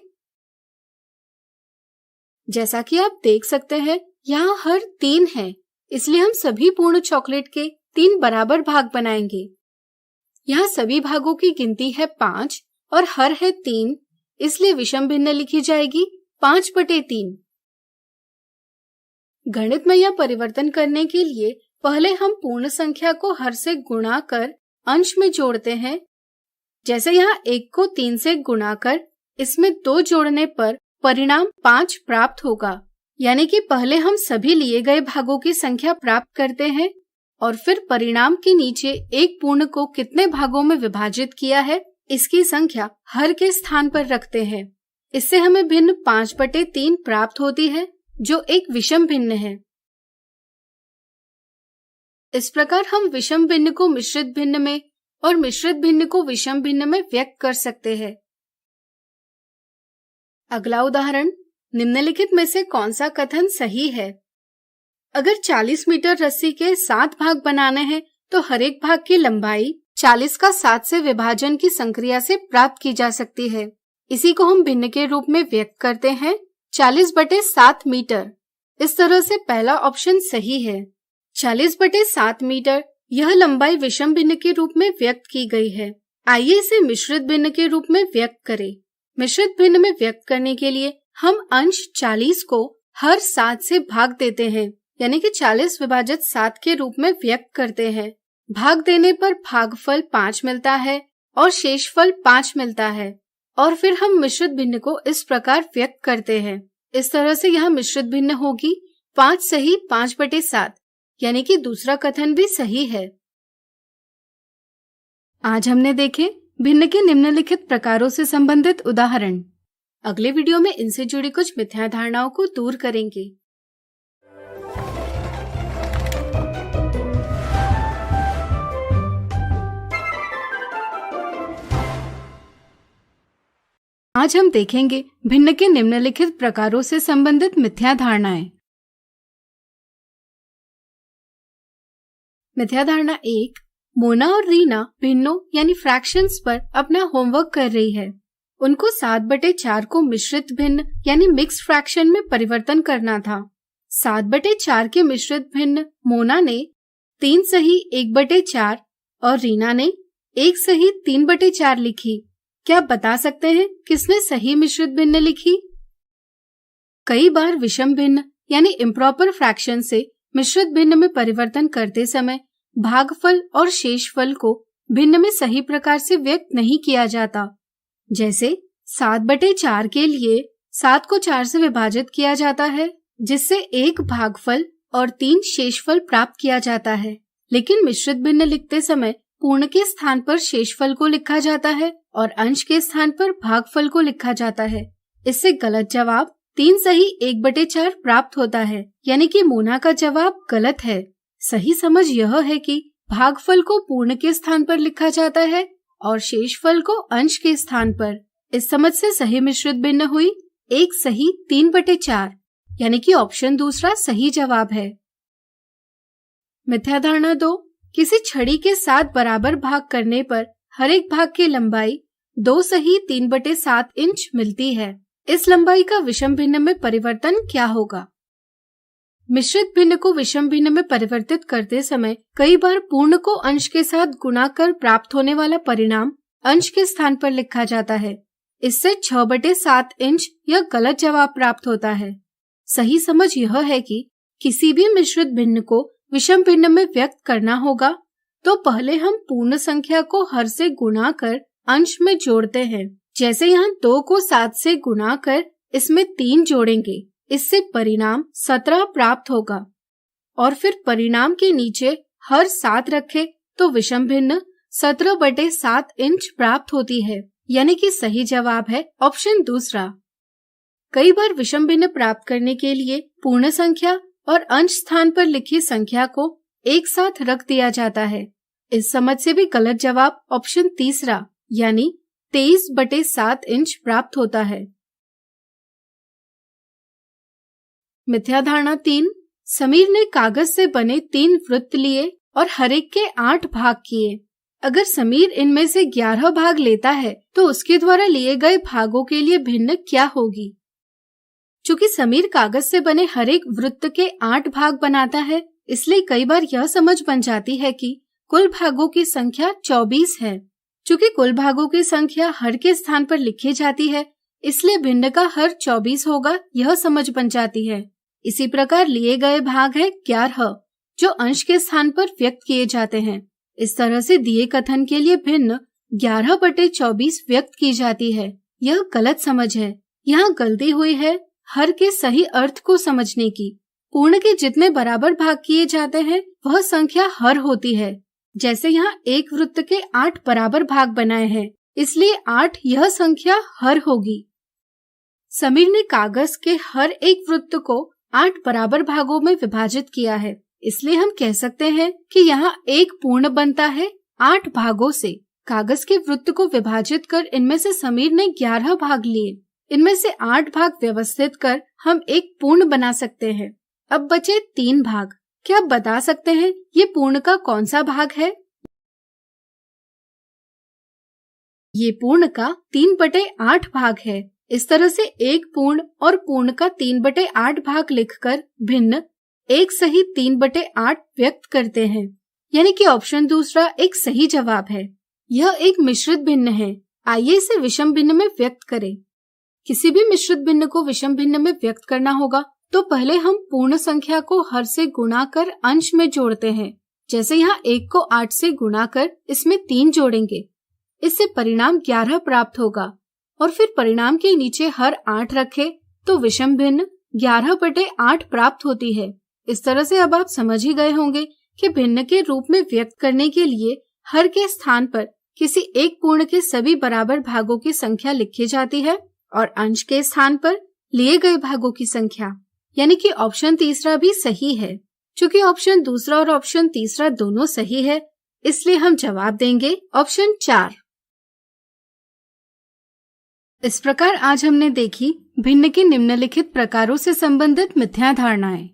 जैसा कि आप देख सकते हैं यहाँ हर 3 है, इसलिए हम सभी पूर्ण चॉकलेट के 3 बराबर भाग बनाएंगे। यहाँ सभी भागों की गिनती है 5 और हर है 3, इसलिए विषम भिन्न लिखी जाएगी 5/3। गणित में यह परिवर्तन करने के लिए पहले हम पूर्ण संख्या को हर से गुणा कर अंश में जोड़ते हैं। जैसे यहाँ 1 को 3 से गुणा कर इसमें 2 जोड़ने पर परिणाम 5 प्राप्त होगा, यानी कि पहले हम सभी लिए गए भागों की संख्या प्राप्त करते हैं और फिर परिणाम के नीचे एक पूर्ण को कितने भागों में विभाजित किया है इसकी संख्या हर के स्थान पर रखते हैं। इससे हमें भिन्न 5/3 प्राप्त होती है जो एक विषम भिन्न है। इस प्रकार हम विषम भिन्न को मिश्रित भिन्न में और मिश्रित भिन्न को विषम भिन्न में व्यक्त कर सकते हैं। अगला उदाहरण, निम्नलिखित में से कौन सा कथन सही है? अगर 40 मीटर रस्सी के 7 भाग बनाने हैं तो हर एक भाग की लंबाई 40 का 7 से विभाजन की संक्रिया से प्राप्त की जा सकती है। इसी को हम भिन्न के रूप में व्यक्त करते हैं 40/7 मीटर। इस तरह से पहला ऑप्शन सही है। 40/7 मीटर यह लंबाई विषम भिन्न के रूप में व्यक्त की गई है। आइए इसे मिश्रित भिन्न के रूप में व्यक्त करें। मिश्रित भिन्न में व्यक्त करने के लिए हम अंश 40 को हर 7 से भाग देते हैं, यानी कि 40/7 के रूप में व्यक्त करते हैं। भाग देने पर भागफल 5 मिलता है और शेषफल 5 मिलता है और फिर हम मिश्रित भिन्न को इस प्रकार व्यक्त करते हैं। इस तरह से यह मिश्रित भिन्न होगी 5 सही 5/7, यानी कि दूसरा कथन भी सही है। आज हमने देखे भिन्न के निम्नलिखित प्रकारों से संबंधित उदाहरण। अगले वीडियो में इनसे जुड़ी कुछ मिथ्या धारणाओं को दूर करेंगे। आज हम देखेंगे भिन्न के निम्नलिखित प्रकारों से संबंधित मिथ्या धारणाएं। मिथ्या धारणा 1, मोना और रीना भिन्नों यानी फ्रैक्शंस पर अपना होमवर्क कर रही है। उनको 7/4 को मिश्रित भिन्न यानी मिक्स्ड फ्रैक्शन में परिवर्तन करना था। 7/4 के मिश्रित भिन्न मोना ने 3 सही 1/4 और रीना ने 1 सही 3/4 लिखी। क्या आप बता सकते हैं किसने सही मिश्रित भिन्न लिखी? कई बार विषम भिन्न यानी इम्प्रॉपर फ्रैक्शन से मिश्रित भिन्न में परिवर्तन करते समय भागफल और शेषफल को भिन्न में सही प्रकार से व्यक्त नहीं किया जाता। जैसे 7/4 के लिए 7 को 4 से विभाजित किया जाता है, जिससे 1 भागफल और 3 शेषफल प्राप्त किया जाता है। लेकिन मिश्रित भिन्न लिखते समय पूर्ण के स्थान पर शेषफल को लिखा जाता है और अंश के स्थान पर भागफल को लिखा जाता है। इससे गलत जवाब 3 सही 1/4 प्राप्त होता है, यानी कि मोना का जवाब गलत है। सही समझ यह है कि भागफल को पूर्ण के स्थान पर लिखा जाता है और शेषफल को अंश के स्थान पर। इस समझ से सही मिश्रित भिन्न हुई 1 सही 3/4, यानी कि ऑप्शन दूसरा सही जवाब है। मिथ्या धारणा 2, किसी छड़ी के 7 बराबर भाग करने पर हर एक भाग की लंबाई 2 सही 3/7 इंच मिलती है। इस लंबाई का विषम भिन्न में परिवर्तन क्या होगा? मिश्रित भिन्न को विषम भिन्न में परिवर्तित करते समय कई बार पूर्ण को अंश के साथ गुणा कर प्राप्त होने वाला परिणाम अंश के स्थान पर लिखा जाता है। इससे 6/7 इंच यह गलत जवाब प्राप्त होता है। सही समझ यह है कि किसी भी मिश्रित भिन्न को विषम भिन्न में व्यक्त करना होगा तो पहले हम पूर्ण संख्या को हर से गुणा कर अंश में जोड़ते हैं। जैसे यहाँ 2 को 7 से गुणा कर इसमें 3 जोड़ेंगे, इससे परिणाम 17 प्राप्त होगा। और फिर परिणाम के नीचे हर 7 रखे तो विषम भिन्न 17/7 इंच प्राप्त होती है, यानी कि सही जवाब है ऑप्शन दूसरा। कई बार विषम भिन्न प्राप्त करने के लिए पूर्ण संख्या और अंश स्थान पर लिखी संख्या को एक साथ रख दिया जाता है। इस समझ से भी गलत जवाब ऑप्शन तीसरा, यानी 23/7 इंच प्राप्त होता है। मिथ्या धारणा 3, समीर ने कागज से बने 3 वृत्त लिए और हर एक के 8 भाग किए। अगर समीर इनमें से 11 भाग लेता है तो उसके द्वारा लिए गए भागों के लिए भिन्न क्या होगी? चूंकि समीर कागज से बने हर एक वृत्त के 8 भाग बनाता है, इसलिए कई बार यह समझ बन जाती है कि कुल भागों की संख्या 24 है। चूंकि कुल भागों की संख्या हर के स्थान पर लिखी जाती है, इसलिए भिन्न का हर 24 होगा, यह समझ बन जाती है। इसी प्रकार लिए गए भाग है 11, जो अंश के स्थान पर व्यक्त किए जाते हैं। इस तरह से दिए कथन के लिए भिन्न 11/24 व्यक्त की जाती है। यह गलत समझ है। यहाँ गलती हुई है हर के सही अर्थ को समझने की। पूर्ण के जितने बराबर भाग किए जाते हैं वह संख्या हर होती है। जैसे यहाँ एक वृत्त के 8 बराबर भाग बनाए हैं, इसलिए 8 यह संख्या हर होगी। समीर ने कागज के हर एक वृत्त को 8 बराबर भागों में विभाजित किया है, इसलिए हम कह सकते हैं कि यहाँ एक पूर्ण बनता है 8 भागों से। कागज के वृत्त को विभाजित कर इनमें से समीर ने 11 भाग लिए। इनमें से 8 भाग व्यवस्थित कर हम एक पूर्ण बना सकते हैं। अब बचे 3 भाग। क्या आप बता सकते हैं ये पूर्ण का कौन सा भाग है? ये पूर्ण का 3/8 भाग है। इस तरह से एक पूर्ण और पूर्ण का 3/8 भाग लिखकर भिन्न 1 सही 3/8 व्यक्त करते हैं, यानी कि ऑप्शन दूसरा एक सही जवाब है। यह एक मिश्रित भिन्न है। आइए इसे विषम भिन्न में व्यक्त करें। किसी भी मिश्रित भिन्न को विषम भिन्न में व्यक्त करना होगा तो पहले हम पूर्ण संख्या को हर से गुणा कर अंश में जोड़ते हैं। जैसे यहाँ 1 को 8 से गुणा कर इसमें 3 जोड़ेंगे, इससे परिणाम 11 प्राप्त होगा। और फिर परिणाम के नीचे हर 8 रखे तो विषम भिन्न 11/8 प्राप्त होती है। इस तरह से अब आप समझ ही गए होंगे कि भिन्न के रूप में व्यक्त करने के लिए हर के स्थान पर किसी एक पूर्ण के सभी बराबर भागों की संख्या लिखी जाती है और अंश के स्थान पर लिए गए भागों की संख्या, यानी कि ऑप्शन तीसरा भी सही है। चूंकि ऑप्शन दूसरा और ऑप्शन तीसरा दोनों सही है, इसलिए हम जवाब देंगे ऑप्शन 4। इस प्रकार आज हमने देखी भिन्न की निम्नलिखित प्रकारों से संबंधित मिथ्या धारणाएं।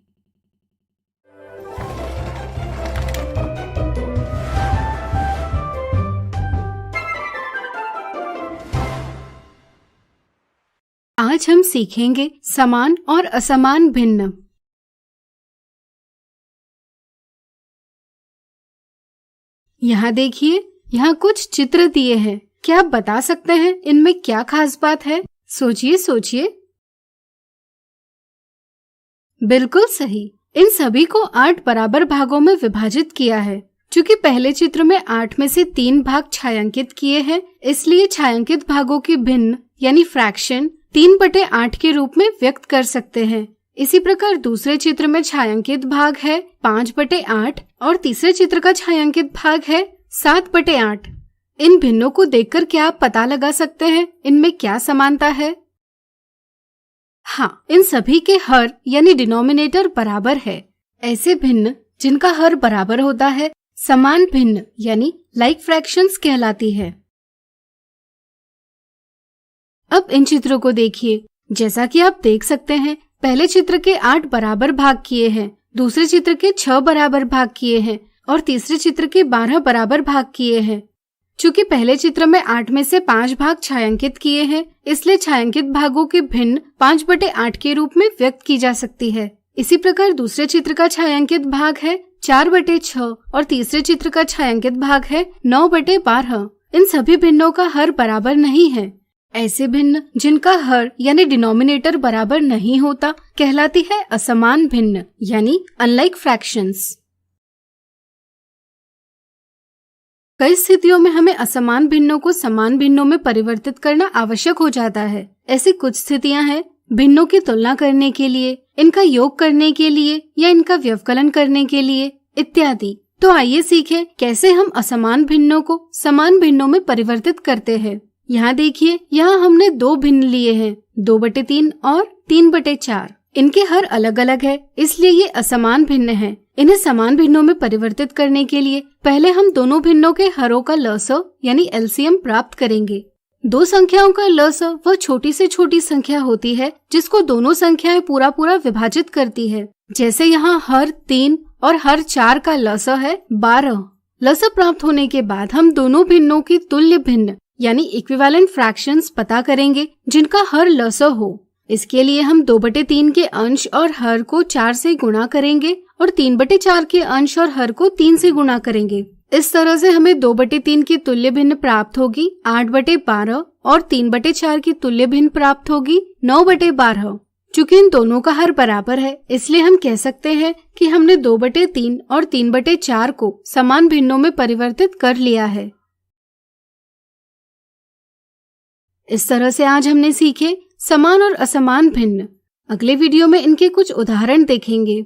आज हम सीखेंगे समान और असमान भिन्न। यहाँ देखिए, यहाँ कुछ चित्र दिए हैं। क्या आप बता सकते हैं इनमें क्या खास बात है? सोचिए सोचिए। बिल्कुल सही। इन सभी को 8 बराबर भागों में विभाजित किया है। चूँकि पहले चित्र में 8 में से 3 भाग छायांकित किए हैं, इसलिए छायांकित भागों की भिन्न यानी फ्रैक्शन 3/8 के रूप में व्यक्त कर सकते हैं। इसी प्रकार दूसरे चित्र में छायांकित भाग है 5/8 और तीसरे चित्र का छायांकित भाग है 7/8। इन भिन्नों को देखकर क्या आप पता लगा सकते हैं इनमें क्या समानता है? हाँ, इन सभी के हर यानी डिनोमिनेटर बराबर है। ऐसे भिन्न जिनका हर बराबर होता है समान भिन्न यानी लाइक फ्रैक्शंस कहलाती है। अब इन चित्रों को देखिए। जैसा कि आप देख सकते हैं, पहले चित्र के 8 बराबर भाग किए हैं, दूसरे चित्र के 6 बराबर भाग किए हैं और तीसरे चित्र के 12 बराबर भाग किए हैं। चूंकि पहले चित्र में 8 में से 5 भाग छायांकित किए हैं, इसलिए छायांकित भागों की भिन्न 5/8 के रूप में व्यक्त की जा सकती है। इसी प्रकार दूसरे चित्र का छायांकित भाग है 4/6 और तीसरे चित्र का छायांकित भाग है 9/12। इन सभी भिन्नों का हर बराबर नहीं है। ऐसे भिन्न जिनका हर यानी डिनोमिनेटर बराबर नहीं होता कहलाती है असमान भिन्न यानी अनलाइक फ्रैक्शंस। कई स्थितियों में हमें असमान भिन्नों को समान भिन्नों में परिवर्तित करना आवश्यक हो जाता है। ऐसी कुछ स्थितियां हैं भिन्नों की तुलना करने के लिए, इनका योग करने के लिए या इनका व्यवकलन करने के लिए इत्यादि। तो आइए सीखें कैसे हम असमान भिन्नों को समान भिन्नों में परिवर्तित करते हैं। यहाँ देखिए, यहाँ हमने 2 भिन्न लिए हैं, 2/3 और 3/4। इनके हर अलग अलग है, इसलिए ये असमान भिन्न है। इन्हें समान भिन्नों में परिवर्तित करने के लिए पहले हम दोनों भिन्नों के हरों का लसअ यानी एलसीएम प्राप्त करेंगे। 2 संख्याओं का लसअ वह छोटी से छोटी संख्या होती है जिसको दोनों संख्याएं पूरा विभाजित करती है। जैसे यहाँ हर 3 और हर 4 का लसअ है 12। लसअ प्राप्त होने के बाद हम दोनों भिन्नों की तुल्य भिन्न यानी इक्विवेलेंट फ्रैक्शंस पता करेंगे जिनका हर लसअ हो। इसके लिए हम 2/3 के अंश और हर को 4 से गुणा करेंगे और 3/4 के अंश और हर को 3 से गुणा करेंगे। इस तरह से हमें 2/3 की तुल्य भिन्न प्राप्त होगी 8/12 और 3/4 की तुल्य भिन्न प्राप्त होगी 9/12। चूंकि इन दोनों का हर बराबर है, इसलिए हम कह सकते हैं कि हमने 2/3 और 3/4 को समान भिन्नों में परिवर्तित कर लिया है। इस तरह से आज हमने सीखे समान और असमान भिन्न। अगले वीडियो में इनके कुछ उदाहरण देखेंगे।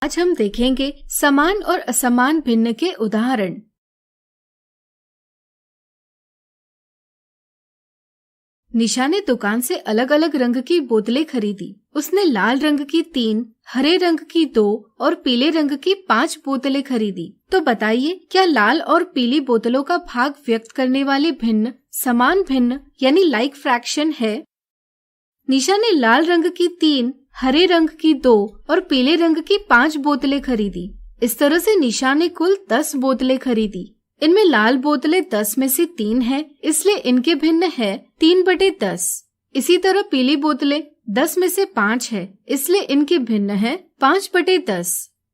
आज हम देखेंगे समान और असमान भिन्न के उदाहरण। निशा ने दुकान से अलग अलग रंग की बोतलें खरीदी। उसने लाल रंग की 3, हरे रंग की 2 और पीले रंग की 5 बोतलें खरीदी। तो बताइए, क्या लाल और पीली बोतलों का भाग व्यक्त करने वाले भिन्न समान भिन्न यानी लाइक फ्रैक्शन है? निशा ने लाल रंग की 3, हरे रंग की 2 और पीले रंग की 5 बोतलें खरीदी। इस तरह से निशा ने कुल 10 बोतलें खरीदी। इनमें लाल बोतलें 10 में से 3 हैं, इसलिए इनके भिन्न है 3/10। इसी तरह पीली बोतलें 10 में से 5 है, इसलिए इनके भिन्न है 5/10।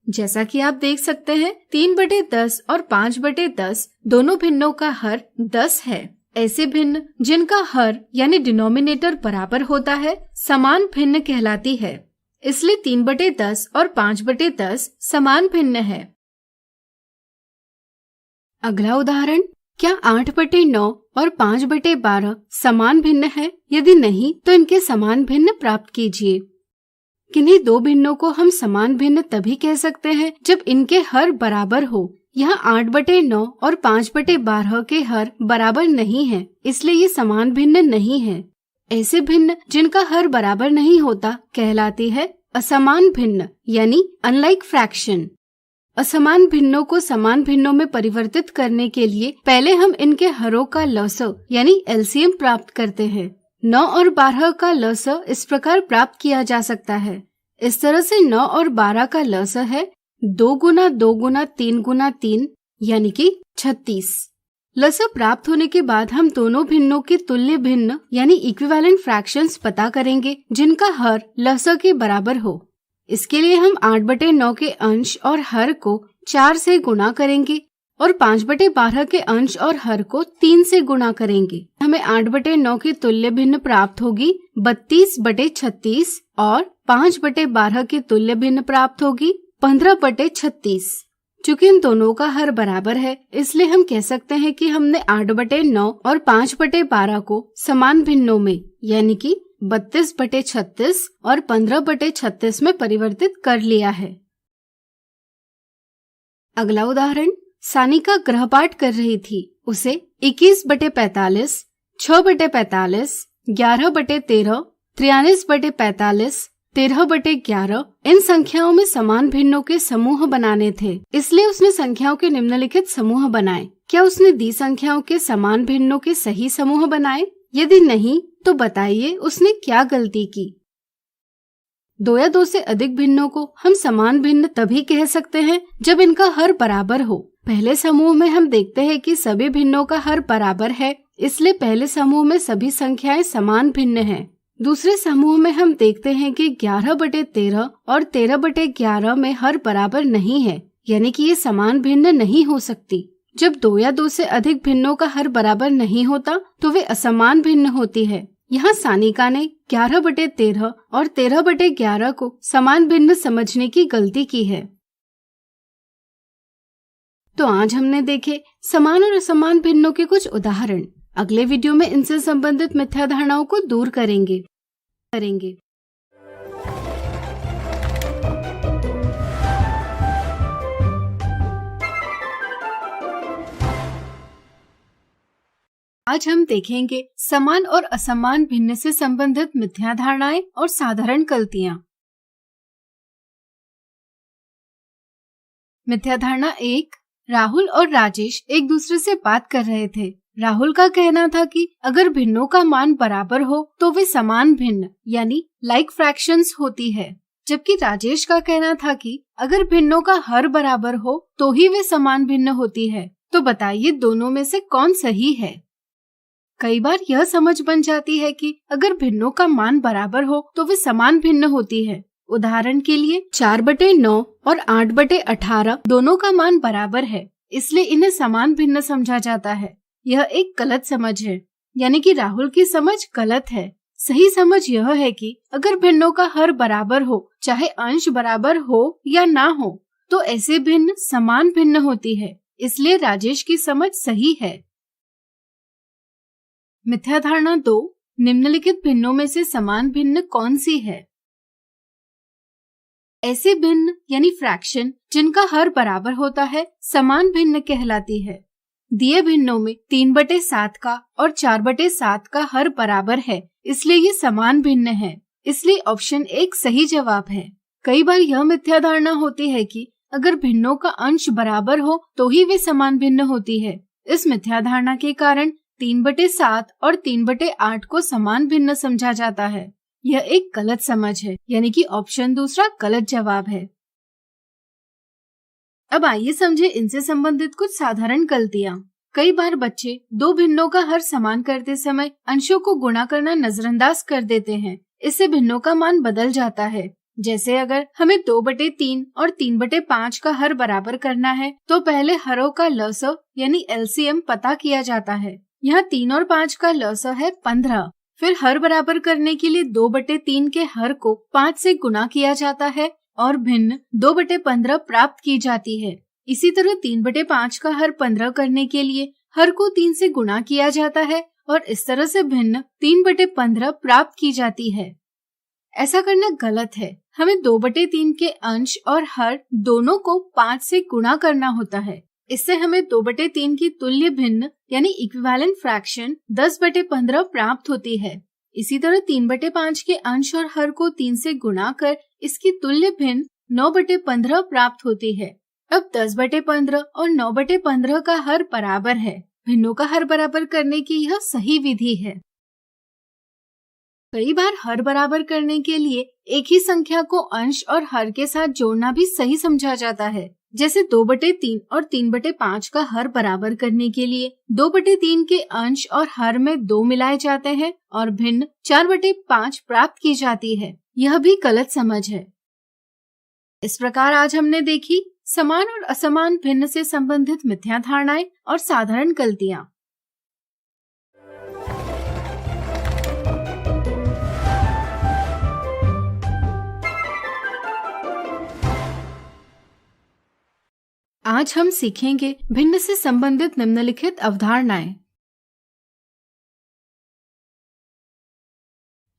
जैसा कि आप देख सकते हैं, 3/10 और 5/10 दोनों भिन्नों का हर 10 है। ऐसे भिन्न जिनका हर यानी डिनोमिनेटर बराबर होता है समान भिन्न कहलाती है। इसलिए 3/10 और 5/10 समान भिन्न है। अगला उदाहरण, क्या 8/9 और 5/12 समान भिन्न है? यदि नहीं, तो इनके समान भिन्न प्राप्त कीजिए। किन्हीं 2 भिन्नों को हम समान भिन्न तभी कह सकते हैं जब इनके हर बराबर हो। यहाँ 8/9 और 5/12 के हर बराबर नहीं है, इसलिए ये समान भिन्न नहीं है। ऐसे भिन्न जिनका हर बराबर नहीं होता कहलाती है असमान भिन्न यानी अनलाइक फ्रैक्शन। असमान भिन्नों को समान भिन्नों में परिवर्तित करने के लिए पहले हम इनके हरों का लसअ यानी एलसीएम प्राप्त करते हैं। 9 और 12 का लसअ इस प्रकार प्राप्त किया जा सकता है। इस तरह से 9 और 12 का लसअ है 2 गुना 2 गुना 3 गुना 3 यानी कि 36। लसअ प्राप्त होने के बाद हम दोनों भिन्नों की तुल्य भिन्न यानी इक्विवेलेंट फ्रैक्शंस पता करेंगे जिनका हर लसअ के बराबर हो। इसके लिए हम 8/9 के अंश और हर को 4 से गुणा करेंगे और 5/12 के अंश और हर को 3 से गुणा करेंगे। हमें 8/9 की तुल्य भिन्न प्राप्त होगी 32/36 और 5/12 की तुल्य भिन्न प्राप्त होगी 15/36। चूँकि इन दोनों का हर बराबर है, इसलिए हम कह सकते हैं कि हमने 8/9 और 5/12 को समान भिन्नों में यानी कि 32/36 और 15/36 में परिवर्तित कर लिया है। अगला उदाहरण, सानिका गृहपाठ कर रही थी। उसे 21/45, 6/45, 11/13, 43/45, 13/11 इन संख्याओं में समान भिन्नों के समूह बनाने थे। इसलिए उसने संख्याओं के निम्नलिखित समूह बनाए। क्या उसने दी संख्याओं के समान भिन्नों के सही समूह बनाए? यदि नहीं, तो बताइए उसने क्या गलती की। 2 या 2 से अधिक भिन्नों को हम समान भिन्न तभी कह सकते हैं जब इनका हर बराबर हो। पहले समूह में हम देखते हैं कि सभी भिन्नों का हर बराबर है, इसलिए पहले समूह में सभी संख्याएं समान भिन्न हैं। दूसरे समूह में हम देखते हैं कि 11/13 और 13/11 में हर बराबर नहीं है, यानी कि ये समान भिन्न नहीं हो सकती। जब 2 या 2 से अधिक भिन्नों का हर बराबर नहीं होता तो वे असमान भिन्न होती है। यहाँ सानिका ने 11/13 और 13/11 को समान भिन्न समझने की गलती की है। तो आज हमने देखे समान और असमान भिन्नों के कुछ उदाहरण। अगले वीडियो में इनसे संबंधित मिथ्या धारणाओं को दूर करेंगे। आज हम देखेंगे समान और असमान भिन्न से संबंधित मिथ्या धारणाएं और साधारण गलतियां। मिथ्या धारणा 1, राहुल और राजेश एक दूसरे से बात कर रहे थे। राहुल का कहना था कि अगर भिन्नों का मान बराबर हो तो वे समान भिन्न यानी लाइक फ्रैक्शंस होती है, जबकि राजेश का कहना था कि अगर भिन्नों का हर बराबर हो तो ही वे समान भिन्न होती है। तो बताइए दोनों में से कौन सही है? कई बार यह समझ बन जाती है कि अगर भिन्नों का मान बराबर हो तो वे समान भिन्न होती है। उदाहरण के लिए 4/9 और 8/18 दोनों का मान बराबर है, इसलिए इन्हें समान भिन्न समझा जाता है। यह एक गलत समझ है, यानी कि राहुल की समझ गलत है। सही समझ यह है कि अगर भिन्नों का हर बराबर हो, चाहे अंश बराबर हो या ना हो, तो ऐसे भिन्न समान भिन्न होती है। इसलिए राजेश की समझ सही है। मिथ्या धारणा 2, निम्नलिखित भिन्नों में से समान भिन्न कौन सी है? ऐसे भिन्न यानी फ्रैक्शन जिनका हर बराबर होता है समान भिन्न कहलाती है। दिए भिन्नों में 3/7 का और 4/7 का हर बराबर है, इसलिए ये समान भिन्न है। इसलिए ऑप्शन 1 सही जवाब है। कई बार यह मिथ्या धारणा होती है कि अगर भिन्नों का अंश बराबर हो तो ही वे समान भिन्न होती है। इस मिथ्या धारणा के कारण 3/7 और 3/8 को समान भिन्न समझा जाता है। यह एक गलत समझ है, यानी कि ऑप्शन दूसरा गलत जवाब है। अब आइए समझे इनसे संबंधित कुछ साधारण गलतियां। कई बार बच्चे 2 भिन्नों का हर समान करते समय अंशों को गुणा करना नजरअंदाज कर देते हैं। इससे भिन्नों का मान बदल जाता है। जैसे अगर हमें 2/3 और 3/5 का हर बराबर करना है तो पहले हरों का लसअ यानी एलसीएम पता किया जाता है। यहाँ 3 और 5 का लसअ है 15। फिर हर बराबर करने के लिए 2/3 के हर को 5 से गुणा किया जाता है और भिन्न 2/15 प्राप्त की जाती है। इसी तरह 3/5 का हर 15 करने के लिए हर को 3 से गुणा किया जाता है और इस तरह से भिन्न 3/15 प्राप्त की जाती है। ऐसा करना गलत है। हमें 2/3 के अंश और हर दोनों को 5 से गुणा करना होता है। इससे हमें 2/3 की तुल्य भिन्न यानी इक्विवेलेंट फ्रैक्शन 10/15 प्राप्त होती है। इसी तरह 3/5 के अंश और हर को 3 से गुणा कर इसकी तुल्य भिन्न 9/15 प्राप्त होती है। अब 10/15 और 9/15 का हर बराबर है। भिन्नों का हर बराबर करने की यह सही विधि है। कई बार हर बराबर करने के लिए एक ही संख्या को अंश और हर के साथ जोड़ना भी सही समझा जाता है। जैसे 2/3 और 3/5 का हर बराबर करने के लिए 2/3 के अंश और हर में 2 मिलाए जाते हैं और भिन्न 4/5 प्राप्त की जाती है। यह भी गलत समझ है। इस प्रकार आज हमने देखी समान और असमान भिन्न से संबंधित मिथ्या धारणाएं और साधारण गलतियां। आज हम सीखेंगे भिन्न से संबंधित निम्नलिखित अवधारणाएं।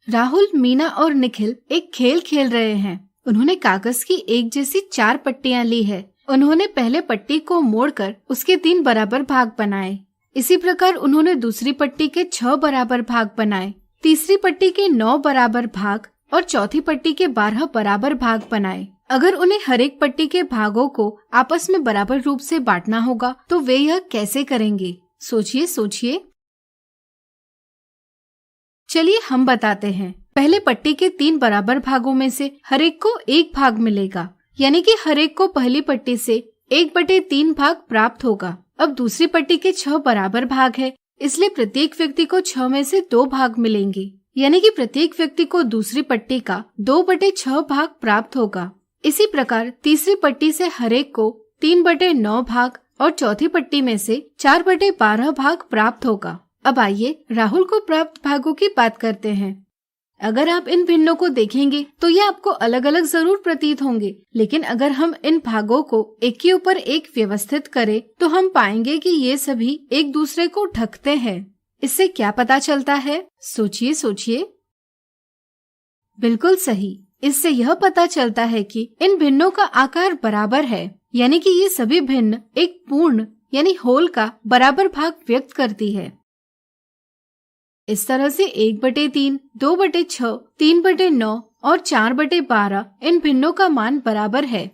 राहुल, मीना और निखिल एक खेल खेल रहे हैं। उन्होंने कागज की एक जैसी 4 पट्टियां ली है। उन्होंने पहले पट्टी को मोड़कर उसके 3 बराबर भाग बनाए। इसी प्रकार उन्होंने दूसरी पट्टी के 6 बराबर भाग बनाए, तीसरी पट्टी के 9 बराबर भाग और चौथी पट्टी के 12 बराबर भाग बनाए। अगर उन्हें हर एक पट्टी के भागों को आपस में बराबर रूप से बांटना होगा तो वे यह कैसे करेंगे? सोचिए। चलिए हम बताते हैं। पहले पट्टी के 3 बराबर भागों में से हर एक को 1 भाग मिलेगा, यानी कि हर एक को पहली पट्टी से 1/3 भाग प्राप्त होगा। अब दूसरी पट्टी के 6 बराबर भाग है, इसलिए प्रत्येक व्यक्ति को 6 में से 2 भाग मिलेंगे, यानी कि प्रत्येक व्यक्ति को दूसरी पट्टी का 2/6 भाग प्राप्त होगा। इसी प्रकार तीसरी पट्टी से हर एक को 3/9 भाग और चौथी पट्टी में से 4/12 भाग प्राप्त होगा। अब आइए राहुल को प्राप्त भागों की बात करते हैं। अगर आप इन भिन्नों को देखेंगे तो ये आपको अलग अलग जरूर प्रतीत होंगे, लेकिन अगर हम इन भागों को एक के ऊपर एक व्यवस्थित करें तो हम पाएंगे कि ये सभी एक दूसरे को ढकते हैं। इससे क्या पता चलता है? सोचिए। बिल्कुल सही। इससे यह पता चलता है कि इन भिन्नों का आकार बराबर है, यानी कि ये सभी भिन्न एक पूर्ण यानी होल का बराबर भाग व्यक्त करती है। इस तरह से 1/3, 2/6, 3/9 और 4/12 इन भिन्नों का मान बराबर है।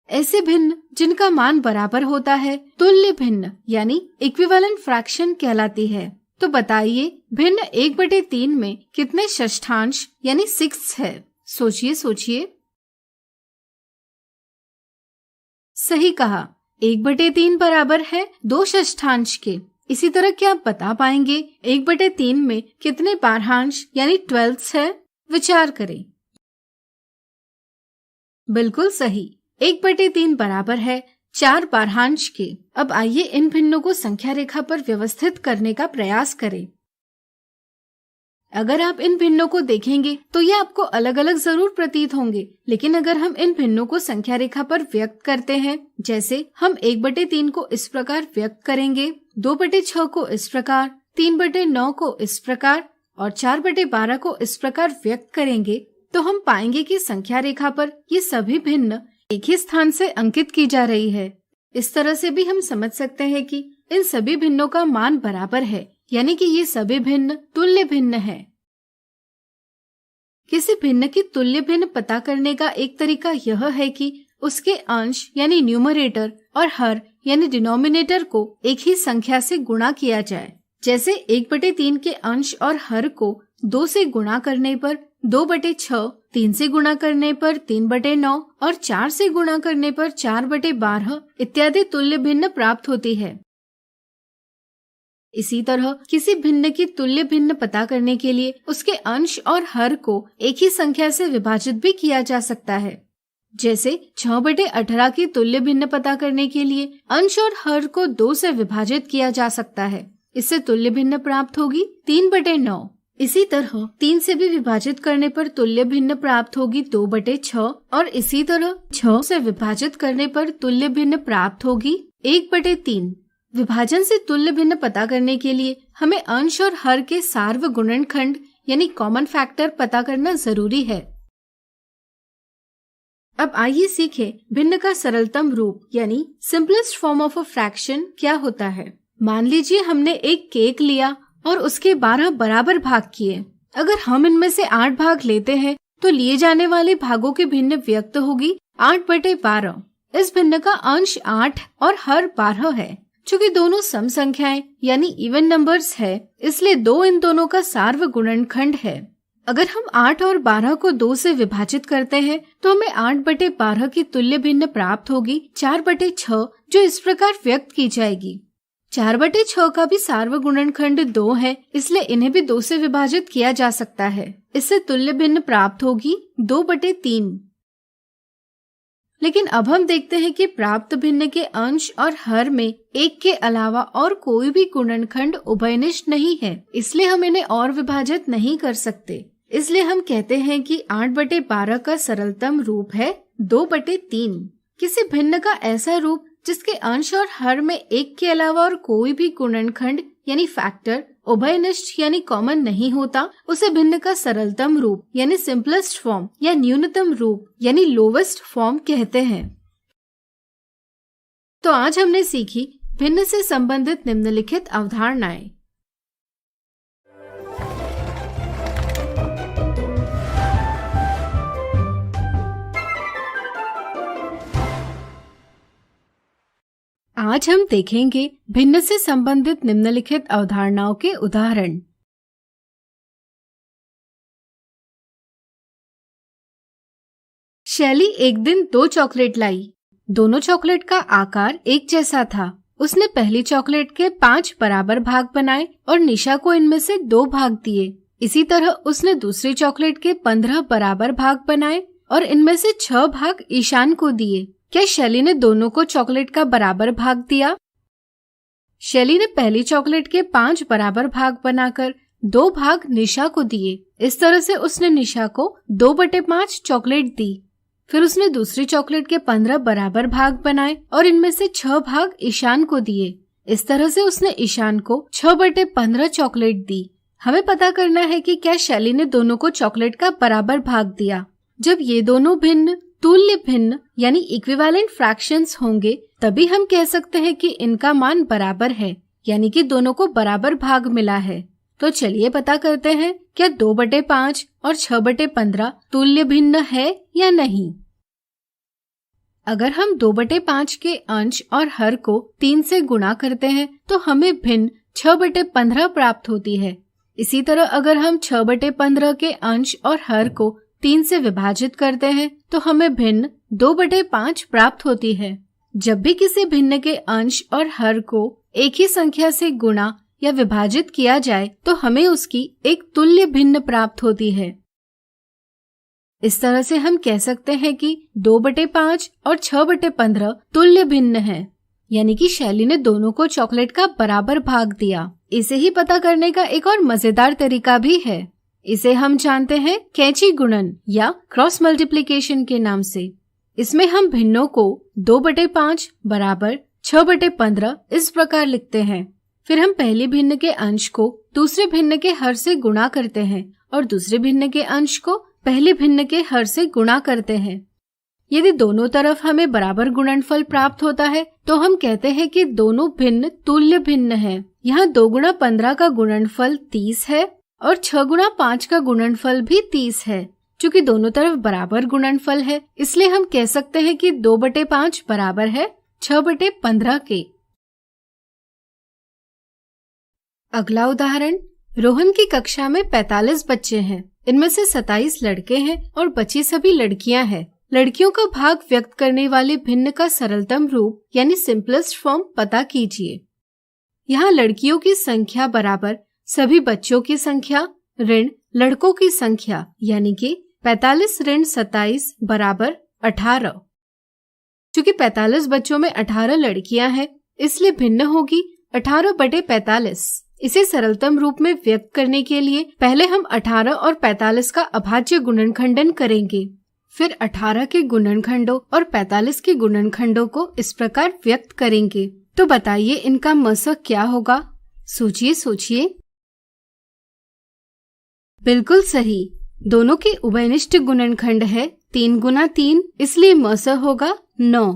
ऐसे भिन्न जिनका मान बराबर होता है तुल्य भिन्न यानी इक्विवेलेंट फ्रैक्शन कहलाती है। तो बताइए भिन्न 1/3 में कितने षष्ठांश यानी 6 है? सोचिए। सही कहा, 1/3 बराबर है 2 षष्ठांश के। इसी तरह क्या आप बता पाएंगे 1/3 में कितने बारहांश यानी 12 है? विचार करें। बिल्कुल सही, 1/3 बराबर है 4 बारहांश के। अब आइए इन भिन्नों को संख्या रेखा पर व्यवस्थित करने का प्रयास करें। अगर आप इन भिन्नों को देखेंगे तो ये आपको अलग अलग जरूर प्रतीत होंगे, लेकिन अगर हम इन भिन्नों को संख्या रेखा पर व्यक्त करते हैं, जैसे हम 1/3 को इस प्रकार व्यक्त करेंगे, 2/6 को इस प्रकार, 3/9 को इस प्रकार और 4/12 को इस प्रकार व्यक्त करेंगे, तो हम पाएंगे कि संख्या रेखा पर ये सभी भिन्न एक ही स्थान से अंकित की जा रही है। इस तरह से भी हम समझ सकते हैं कि इन सभी भिन्नों का मान बराबर है, यानी कि ये सभी भिन्न तुल्य भिन्न है। किसी भिन्न की तुल्य भिन्न पता करने का एक तरीका यह है कि उसके अंश यानी न्यूमरेटर और हर यानी डिनोमिनेटर को एक ही संख्या से गुणा किया जाए। जैसे 1/3 के अंश और हर को 2 से गुणा करने पर 2/6, 3 से गुणा करने पर 3/9 और 4 से गुणा करने पर 4/12 इत्यादि तुल्य भिन्न प्राप्त होती है। इसी तरह किसी भिन्न की तुल्य भिन्न पता करने के लिए उसके अंश और हर को एक ही संख्या से विभाजित भी किया जा सकता है। जैसे 6/18 की तुल्य भिन्न पता करने के लिए अंश और हर को 2 से विभाजित किया जा सकता है। इससे तुल्य भिन्न प्राप्त होगी 3/9। इसी तरह 3 से भी विभाजित करने पर तुल्य भिन्न प्राप्त होगी 2/6 और इसी तरह 6 से विभाजित करने पर तुल्य भिन्न प्राप्त होगी 1/3। विभाजन से तुल्य भिन्न पता करने के लिए हमें अंश और हर के सार्वगुणनखंड यानी कॉमन फैक्टर पता करना जरूरी है। अब आइए सीखें भिन्न का सरलतम रूप यानी simplest form of a fraction क्या होता है। मान लीजिए हमने एक केक लिया और उसके 12 बराबर भाग किए। अगर हम इनमें से 8 भाग लेते हैं तो लिए जाने वाले भागों की भिन्न व्यक्त होगी 8/12। इस भिन्न का अंश 8 और हर 12 है। चूँकि दोनों सम संख्याएं यानी इवन नंबर्स है, इसलिए 2 इन दोनों का सार्वगुणनखंड है। अगर हम 8 और 12 को 2 से विभाजित करते हैं तो हमें 8/12 की तुल्य भिन्न प्राप्त होगी 4/6, जो इस प्रकार व्यक्त की जाएगी। 4/6 का भी सार्वगुणनखंड 2 है, इसलिए इन्हें भी 2 से विभाजित किया जा सकता है। इससे तुल्य भिन्न प्राप्त होगी 2/3। लेकिन अब हम देखते हैं कि प्राप्त भिन्न के अंश और हर में एक के अलावा और कोई भी गुणनखंड उभयनिष्ठ नहीं है, इसलिए हम इन्हें और विभाजित नहीं कर सकते। इसलिए हम कहते हैं कि 8/12 का सरलतम रूप है 2/3। किसी भिन्न का ऐसा रूप जिसके अंश और हर में एक के अलावा और कोई भी गुणनखंड यानी फैक्टर उभयनिष्ठ यानी कॉमन नहीं होता, उसे भिन्न का सरलतम रूप यानी सिंपलेस्ट फॉर्म या न्यूनतम रूप यानी लोवेस्ट फॉर्म कहते हैं। तो आज हमने सीखी भिन्न से संबंधित निम्नलिखित अवधारणाएं। आज हम देखेंगे भिन्न से संबंधित निम्नलिखित अवधारणाओं के उदाहरण। शैली एक दिन 2 चॉकलेट लाई। दोनों चॉकलेट का आकार एक जैसा था। उसने पहली चॉकलेट के 5 बराबर भाग बनाए और निशा को इनमें से 2 भाग दिए। इसी तरह उसने दूसरी चॉकलेट के 15 बराबर भाग बनाए और इनमें से 6 भाग ईशान को दिए। क्या शैली ने दोनों को चॉकलेट का बराबर भाग दिया? शैली ने पहली चॉकलेट के 5 बराबर भाग बनाकर 2 भाग निशा को दिए। इस तरह से उसने निशा को 2/5 चॉकलेट दी। फिर उसने दूसरी चॉकलेट के 15 बराबर भाग बनाए और इनमें से 6 भाग ईशान को दिए। इस तरह से उसने ईशान को 6/15 चॉकलेट दी। हमें पता करना है कि क्या शैली ने दोनों को चॉकलेट का बराबर भाग दिया। जब ये दोनों भिन्न तुल्य भिन्न यानी इक्विवेलेंट फ्रैक्शंस होंगे, तभी हम कह सकते हैं कि इनका मान बराबर है, यानी कि दोनों को बराबर भाग मिला है। तो चलिए पता करते हैं क्या 2/5 और 6/15 तुल्य भिन्न है या नहीं। अगर हम 2/5 के अंश और हर को 3 से गुणा करते हैं तो हमें भिन्न 6/15 प्राप्त होती है। इसी तरह अगर हम 6/15 के अंश और हर को 3 से विभाजित करते हैं तो हमें भिन्न 2/5 प्राप्त होती है। जब भी किसी भिन्न के अंश और हर को एक ही संख्या से गुणा या विभाजित किया जाए तो हमें उसकी एक तुल्य भिन्न प्राप्त होती है। इस तरह से हम कह सकते हैं कि 2/5 और 6/15 तुल्य भिन्न है, यानी कि शैली ने दोनों को चॉकलेट का बराबर भाग दिया। इसे ही पता करने का एक और मजेदार तरीका भी है। इसे हम जानते हैं कैची गुणन या क्रॉस मल्टीप्लिकेशन के नाम से। इसमें हम भिन्नों को 2/5 बराबर 6/15 इस प्रकार लिखते हैं। फिर हम पहले भिन्न के अंश को दूसरे भिन्न के हर से गुणा करते हैं और दूसरे भिन्न के अंश को पहले भिन्न के हर से गुणा करते हैं। यदि दोनों तरफ हमें बराबर गुणनफल प्राप्त होता है तो हम कहते हैं कि दोनों भिन्न तुल्य भिन्न है। यहाँ 2 गुणा 15 का गुणनफल 30 है और 6 गुणा 5 का गुणनफल भी 30 है। चूँकि दोनों तरफ बराबर गुणनफल है, इसलिए हम कह सकते हैं कि 2/5 बराबर है 6/15 के। अगला उदाहरण, रोहन की कक्षा में 45 बच्चे हैं। इनमें से 27 लड़के हैं और बची सभी लड़कियां हैं। लड़कियों का भाग व्यक्त करने वाले भिन्न का सरलतम रूप यानी सिंपलेस्ट फॉर्म पता कीजिए। यहाँ लड़कियों की संख्या बराबर सभी बच्चों की संख्या ऋण लड़कों की संख्या, यानी कि 45 ऋण 27 बराबर 18। चूँकि 45 बच्चों में 18 लड़कियां हैं, इसलिए भिन्न होगी 18/45। इसे सरलतम रूप में व्यक्त करने के लिए पहले हम 18 और 45 का अभाज्य गुणनखंडन करेंगे। फिर 18 के गुणनखंडों और 45 के गुणनखंडों को इस प्रकार व्यक्त करेंगे। तो बताइए इनका मसक क्या होगा? सोचिए सोचिए। बिल्कुल सही, दोनों के उभयनिष्ठ गुणनखंड है 3 गुना 3, इसलिए मसक होगा 9।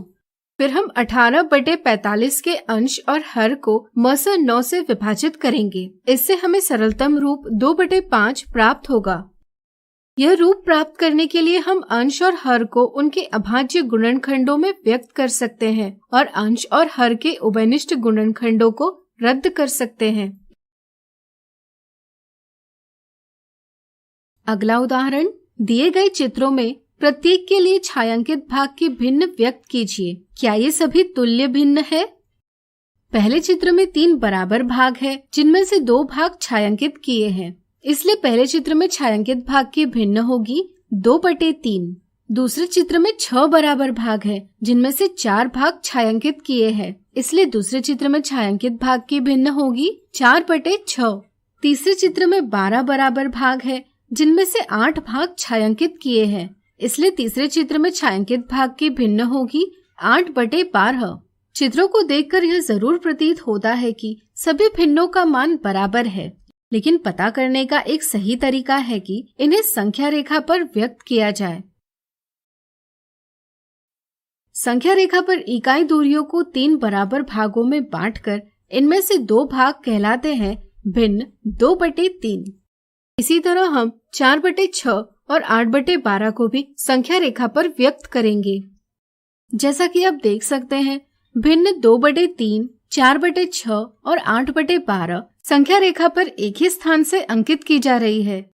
फिर हम 18/45 के अंश और हर को मसक 9 से विभाजित करेंगे। इससे हमें सरलतम रूप 2/5 प्राप्त होगा। यह रूप प्राप्त करने के लिए हम अंश और हर को उनके अभाज्य गुणनखंडों में व्यक्त कर सकते हैं और अंश और हर के उभयनिष्ठ गुणनखंडों को रद्द कर सकते हैं। अगला उदाहरण, दिए गए चित्रों में प्रत्येक के लिए छायांकित भाग की भिन्न व्यक्त कीजिए। क्या ये सभी तुल्य भिन्न है? पहले चित्र में 3 बराबर भाग है, जिनमें से 2 भाग छायांकित किए हैं, इसलिए पहले चित्र में छायांकित भाग की भिन्न होगी 2/3। दूसरे चित्र में 6 बराबर भाग हैं, जिनमें से 4 भाग छायांकित किए हैं, इसलिए दूसरे चित्र में छायांकित भाग की भिन्न होगी 4/6। तीसरे चित्र में 12 बराबर भाग है, जिनमें से 8 भाग छायांकित किए हैं, इसलिए तीसरे चित्र में छायांकित भाग की भिन्न होगी 8/12। चित्रों को देखकर यह जरूर प्रतीत होता है कि सभी भिन्नों का मान बराबर है, लेकिन पता करने का एक सही तरीका है कि इन्हें संख्या रेखा पर व्यक्त किया जाए। संख्या रेखा पर इकाई दूरियों को 3 बराबर भागों में बांटकर इनमें से 2 भाग कहलाते हैं भिन्न 2/3। इसी तरह हम 4/6 और 8/12 को भी संख्या रेखा पर व्यक्त करेंगे। जैसा कि आप देख सकते हैं, भिन्न 2/3, 4/6 और 8/12 संख्या रेखा पर एक ही स्थान से अंकित की जा रही है,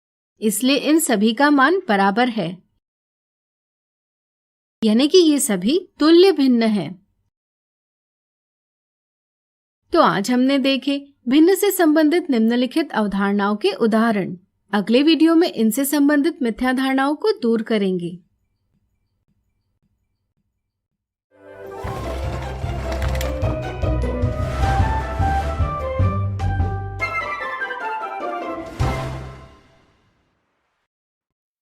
इसलिए इन सभी का मान बराबर है, यानी कि ये सभी तुल्य भिन्न हैं। तो आज हमने देखे भिन्न से संबंधित निम्नलिखित अवधारणाओं के उदाहरण। अगले वीडियो में इनसे संबंधित मिथ्या धारणाओं को दूर करेंगे।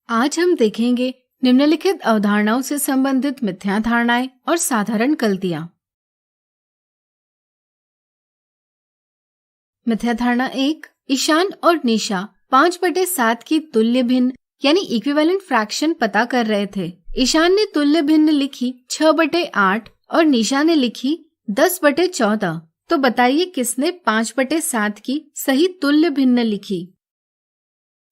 आज हम देखेंगे निम्नलिखित अवधारणाओं से संबंधित मिथ्या धारणाएं और साधारण गलतियां। मिथ्या धारणा 1, ईशान और निशा 5/7 की तुल्य भिन्न यानी इक्विवेलेंट फ्रैक्शन पता कर रहे थे। ईशान ने तुल्य भिन्न लिखी 6/8 और निशा ने लिखी 10/14। तो बताइए किसने 5/7 की सही तुल्य भिन्न लिखी?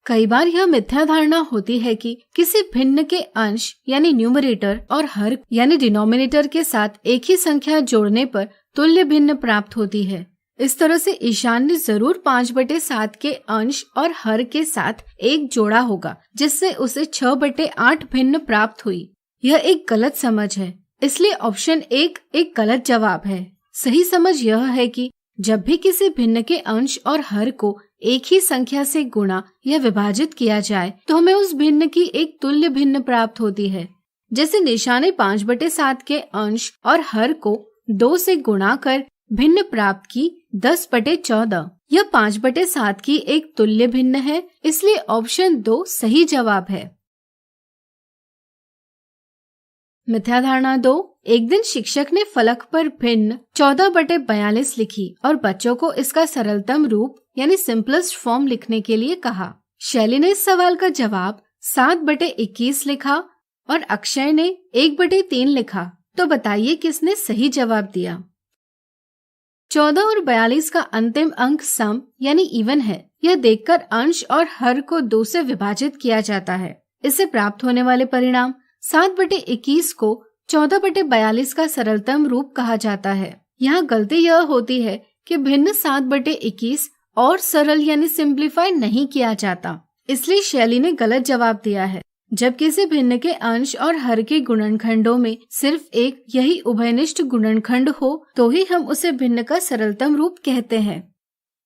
कई बार यह मिथ्या धारणा होती है कि किसी भिन्न के अंश यानी न्यूमरेटर और हर यानी डिनोमिनेटर के साथ एक ही संख्या जोड़ने पर तुल्य भिन्न प्राप्त होती है। इस तरह से ईशान ने जरूर 5/7 के अंश और हर के साथ एक जोड़ा होगा, जिससे उसे 6/8 भिन्न प्राप्त हुई। यह एक गलत समझ है, इसलिए ऑप्शन 1 एक गलत जवाब है। सही समझ यह है कि जब भी किसी भिन्न के अंश और हर को एक ही संख्या से गुणा या विभाजित किया जाए तो हमें उस भिन्न की एक तुल्य भिन्न प्राप्त होती है। जैसे निशा ने 5/7 के अंश और हर को 2 से गुणा कर भिन्न प्राप्त की 10/14। यह 5/7 की एक तुल्य भिन्न है, इसलिए ऑप्शन 2 सही जवाब है। मिथ्या धारणा 2, एक दिन शिक्षक ने फलक पर भिन्न 14/42 लिखी और बच्चों को इसका सरलतम रूप यानी सिंपलेस्ट फॉर्म लिखने के लिए कहा। शैली ने इस सवाल का जवाब 7/21 लिखा और अक्षय ने 1/3 लिखा। तो बताइए किसने सही जवाब दिया? 14 और 42 का अंतिम अंक सम यानी इवन है। यह देखकर अंश और हर को 2 से विभाजित किया जाता है। इससे प्राप्त होने वाले परिणाम 7/21 को 14/42 का सरलतम रूप कहा जाता है। यहाँ गलती यह होती है कि भिन्न 7/21 और सरल यानी सिंप्लीफाई नहीं किया जाता, इसलिए शैली ने गलत जवाब दिया है। जब किसी भिन्न के अंश और हर के गुणनखंडों में सिर्फ एक यही उभयनिष्ठ गुणनखंड हो तो ही हम उसे भिन्न का सरलतम रूप कहते हैं।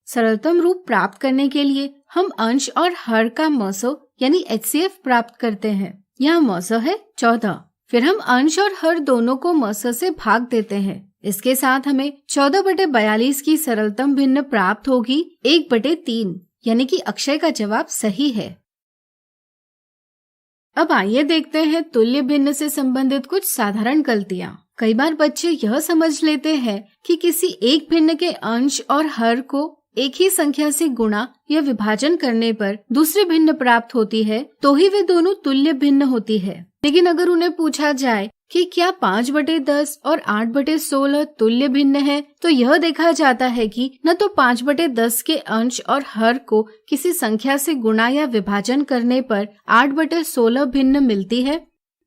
सरलतम रूप प्राप्त करने के लिए हम अंश और हर का मौसो यानी HCF प्राप्त करते हैं। यहाँ मौसो है 14, फिर हम अंश और हर दोनों को मौसो से भाग देते हैं। इसके साथ हमें 14/42 की सरलतम भिन्न प्राप्त होगी 1/3, यानी कि अक्षय का जवाब सही है। अब आइए देखते हैं तुल्य भिन्न से संबंधित कुछ साधारण गलतियाँ। कई बार बच्चे यह समझ लेते हैं कि किसी एक भिन्न के अंश और हर को एक ही संख्या से गुणा या विभाजन करने पर दूसरी भिन्न प्राप्त होती है तो ही वे दोनों तुल्य भिन्न होती है। लेकिन अगर उन्हें पूछा जाए कि क्या 5/10 और 8/16 तुल्य भिन्न है, तो यह देखा जाता है कि न तो 5/10 के अंश और हर को किसी संख्या से गुणा या विभाजन करने पर 8/16 भिन्न मिलती है,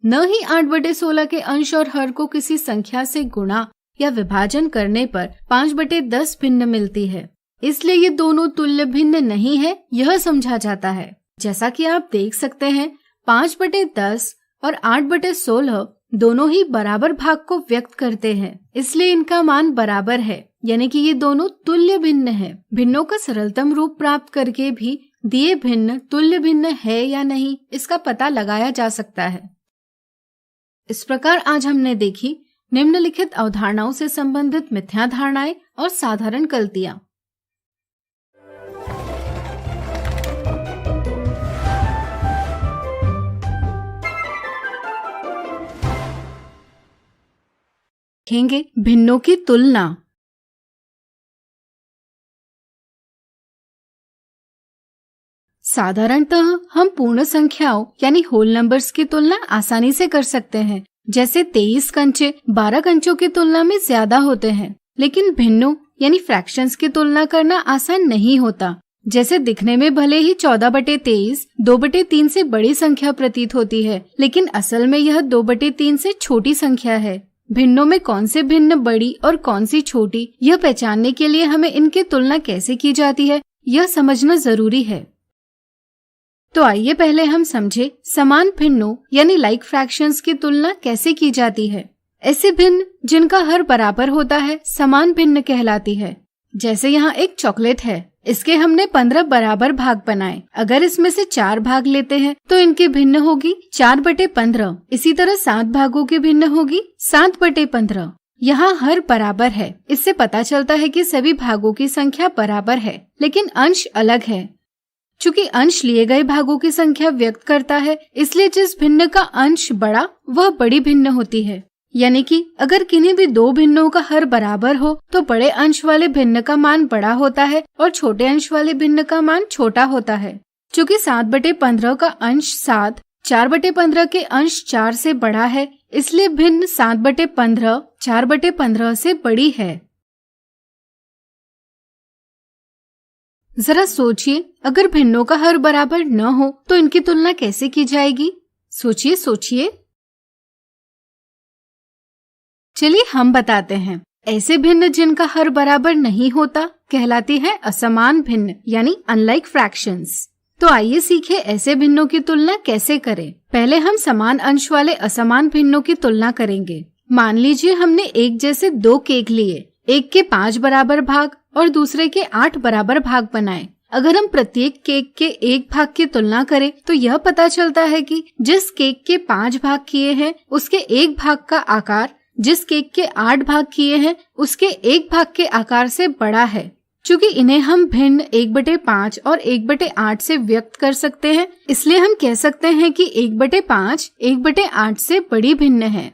न ही 8/16 के अंश और हर को किसी संख्या से गुणा या विभाजन करने पर 5/10 भिन्न मिलती है। इसलिए ये दोनों तुल्य भिन्न नहीं है, यह समझा जाता है। जैसा कि आप देख सकते हैं 5/10 और 8/16 दोनों ही बराबर भाग को व्यक्त करते हैं, इसलिए इनका मान बराबर है, यानी कि ये दोनों तुल्य भिन्न है। भिन्नों का सरलतम रूप प्राप्त करके भी दिए भिन्न तुल्य भिन्न है या नहीं इसका पता लगाया जा सकता है। इस प्रकार आज हमने देखी निम्नलिखित अवधारणाओं से संबंधित मिथ्या धारणाएं और साधारण गलतियां। देखेंगे भिन्नों की तुलना। साधारणतः हम पूर्ण संख्याओं यानी होल नंबर्स की तुलना आसानी से कर सकते हैं। जैसे 23 कंचे 12 कंचों की तुलना में ज्यादा होते हैं, लेकिन भिन्नों यानी फ्रैक्शंस की तुलना करना आसान नहीं होता। जैसे दिखने में भले ही 14/23 2/3 से बड़ी संख्या प्रतीत होती है, लेकिन असल में यह 2/3 से छोटी संख्या है। भिन्नों में कौन से भिन्न बड़ी और कौन सी छोटी, यह पहचानने के लिए हमें इनकी तुलना कैसे की जाती है, यह समझना जरूरी है। तो आइए पहले हम समझे समान भिन्नों यानी लाइक फ्रैक्शंस की तुलना कैसे की जाती है। ऐसे भिन्न जिनका हर बराबर होता है समान भिन्न कहलाती है। जैसे यहाँ एक चॉकलेट है, इसके हमने 15 बराबर भाग बनाए। अगर इसमें से 4 भाग लेते हैं तो इनकी भिन्न होगी 4/15। इसी तरह 7 भागों की भिन्न होगी 7/15। यहाँ हर बराबर है, इससे पता चलता है कि सभी भागों की संख्या बराबर है, लेकिन अंश अलग है। चूंकि अंश लिए गए भागों की संख्या व्यक्त करता है, इसलिए जिस भिन्न का अंश बड़ा वह बड़ी भिन्न होती है। यानी कि अगर किन्हीं भी दो भिन्नों का हर बराबर हो तो बड़े अंश वाले भिन्न का मान बड़ा होता है और छोटे अंश वाले भिन्न का मान छोटा होता है। चूंकि 7/15 का अंश 7 4/15 के अंश 4 से बड़ा है, इसलिए भिन्न 7/15 4/15 से बड़ी है। जरा सोचिए, अगर भिन्नों का हर बराबर न हो तो इनकी तुलना कैसे की जाएगी? सोचिए। चलिए हम बताते हैं। ऐसे भिन्न जिनका हर बराबर नहीं होता कहलाती है असमान भिन्न यानी अनलाइक फ्रैक्शंस। तो आइए सीखे ऐसे भिन्नों की तुलना कैसे करें। पहले हम समान अंश वाले असमान भिन्नों की तुलना करेंगे। मान लीजिए हमने एक जैसे 2 केक लिए, एक के 5 बराबर भाग और दूसरे के 8 बराबर भाग बनाए। अगर हम प्रत्येक केक के एक भाग की तुलना करें तो यह पता चलता है कि जिस केक के 5 भाग किए हैं उसके एक भाग का आकार जिस केक के 8 भाग किए हैं उसके एक भाग के आकार से बड़ा है। चूंकि इन्हें हम भिन्न 1/5 और 1/8 से व्यक्त कर सकते हैं, इसलिए हम कह सकते हैं कि 1/5 1/8 से बड़ी भिन्न है।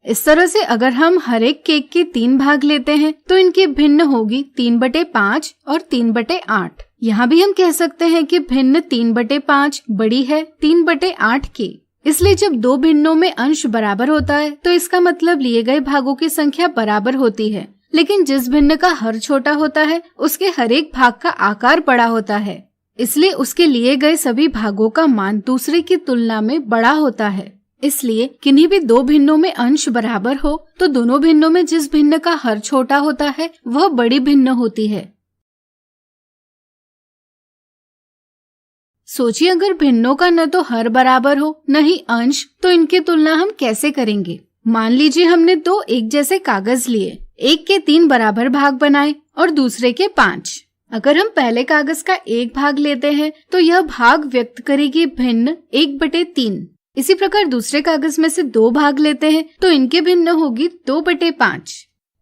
इस तरह से अगर हम हर एक केक के 3 भाग लेते हैं तो इनकी भिन्न होगी 3/5 और 3/8। यहाँ भी हम कह सकते हैं कि भिन्न 3/5 बड़ी है 3/8 की। इसलिए जब दो भिन्नों में अंश बराबर होता है तो इसका मतलब लिए गए भागों की संख्या बराबर होती है। लेकिन जिस भिन्न का हर छोटा होता है उसके हर एक भाग का आकार बड़ा होता है, इसलिए उसके लिए गए सभी भागों का मान दूसरे की तुलना में बड़ा होता है। इसलिए किन्हीं भी दो भिन्नों में अंश बराबर हो तो दोनों भिन्नों में जिस भिन्न का हर छोटा होता है वह बड़ी भिन्न होती है। सोचिए, अगर भिन्नों का न तो हर बराबर हो न ही अंश, तो इनकी तुलना हम कैसे करेंगे। मान लीजिए हमने 2 एक जैसे कागज लिए, एक के 3 बराबर भाग बनाए और दूसरे के 5। अगर हम पहले कागज का एक भाग लेते हैं तो यह भाग व्यक्त करेगी भिन्न 1/3। इसी प्रकार दूसरे कागज में से 2 भाग लेते हैं तो इनके भिन्न होगी 2/5।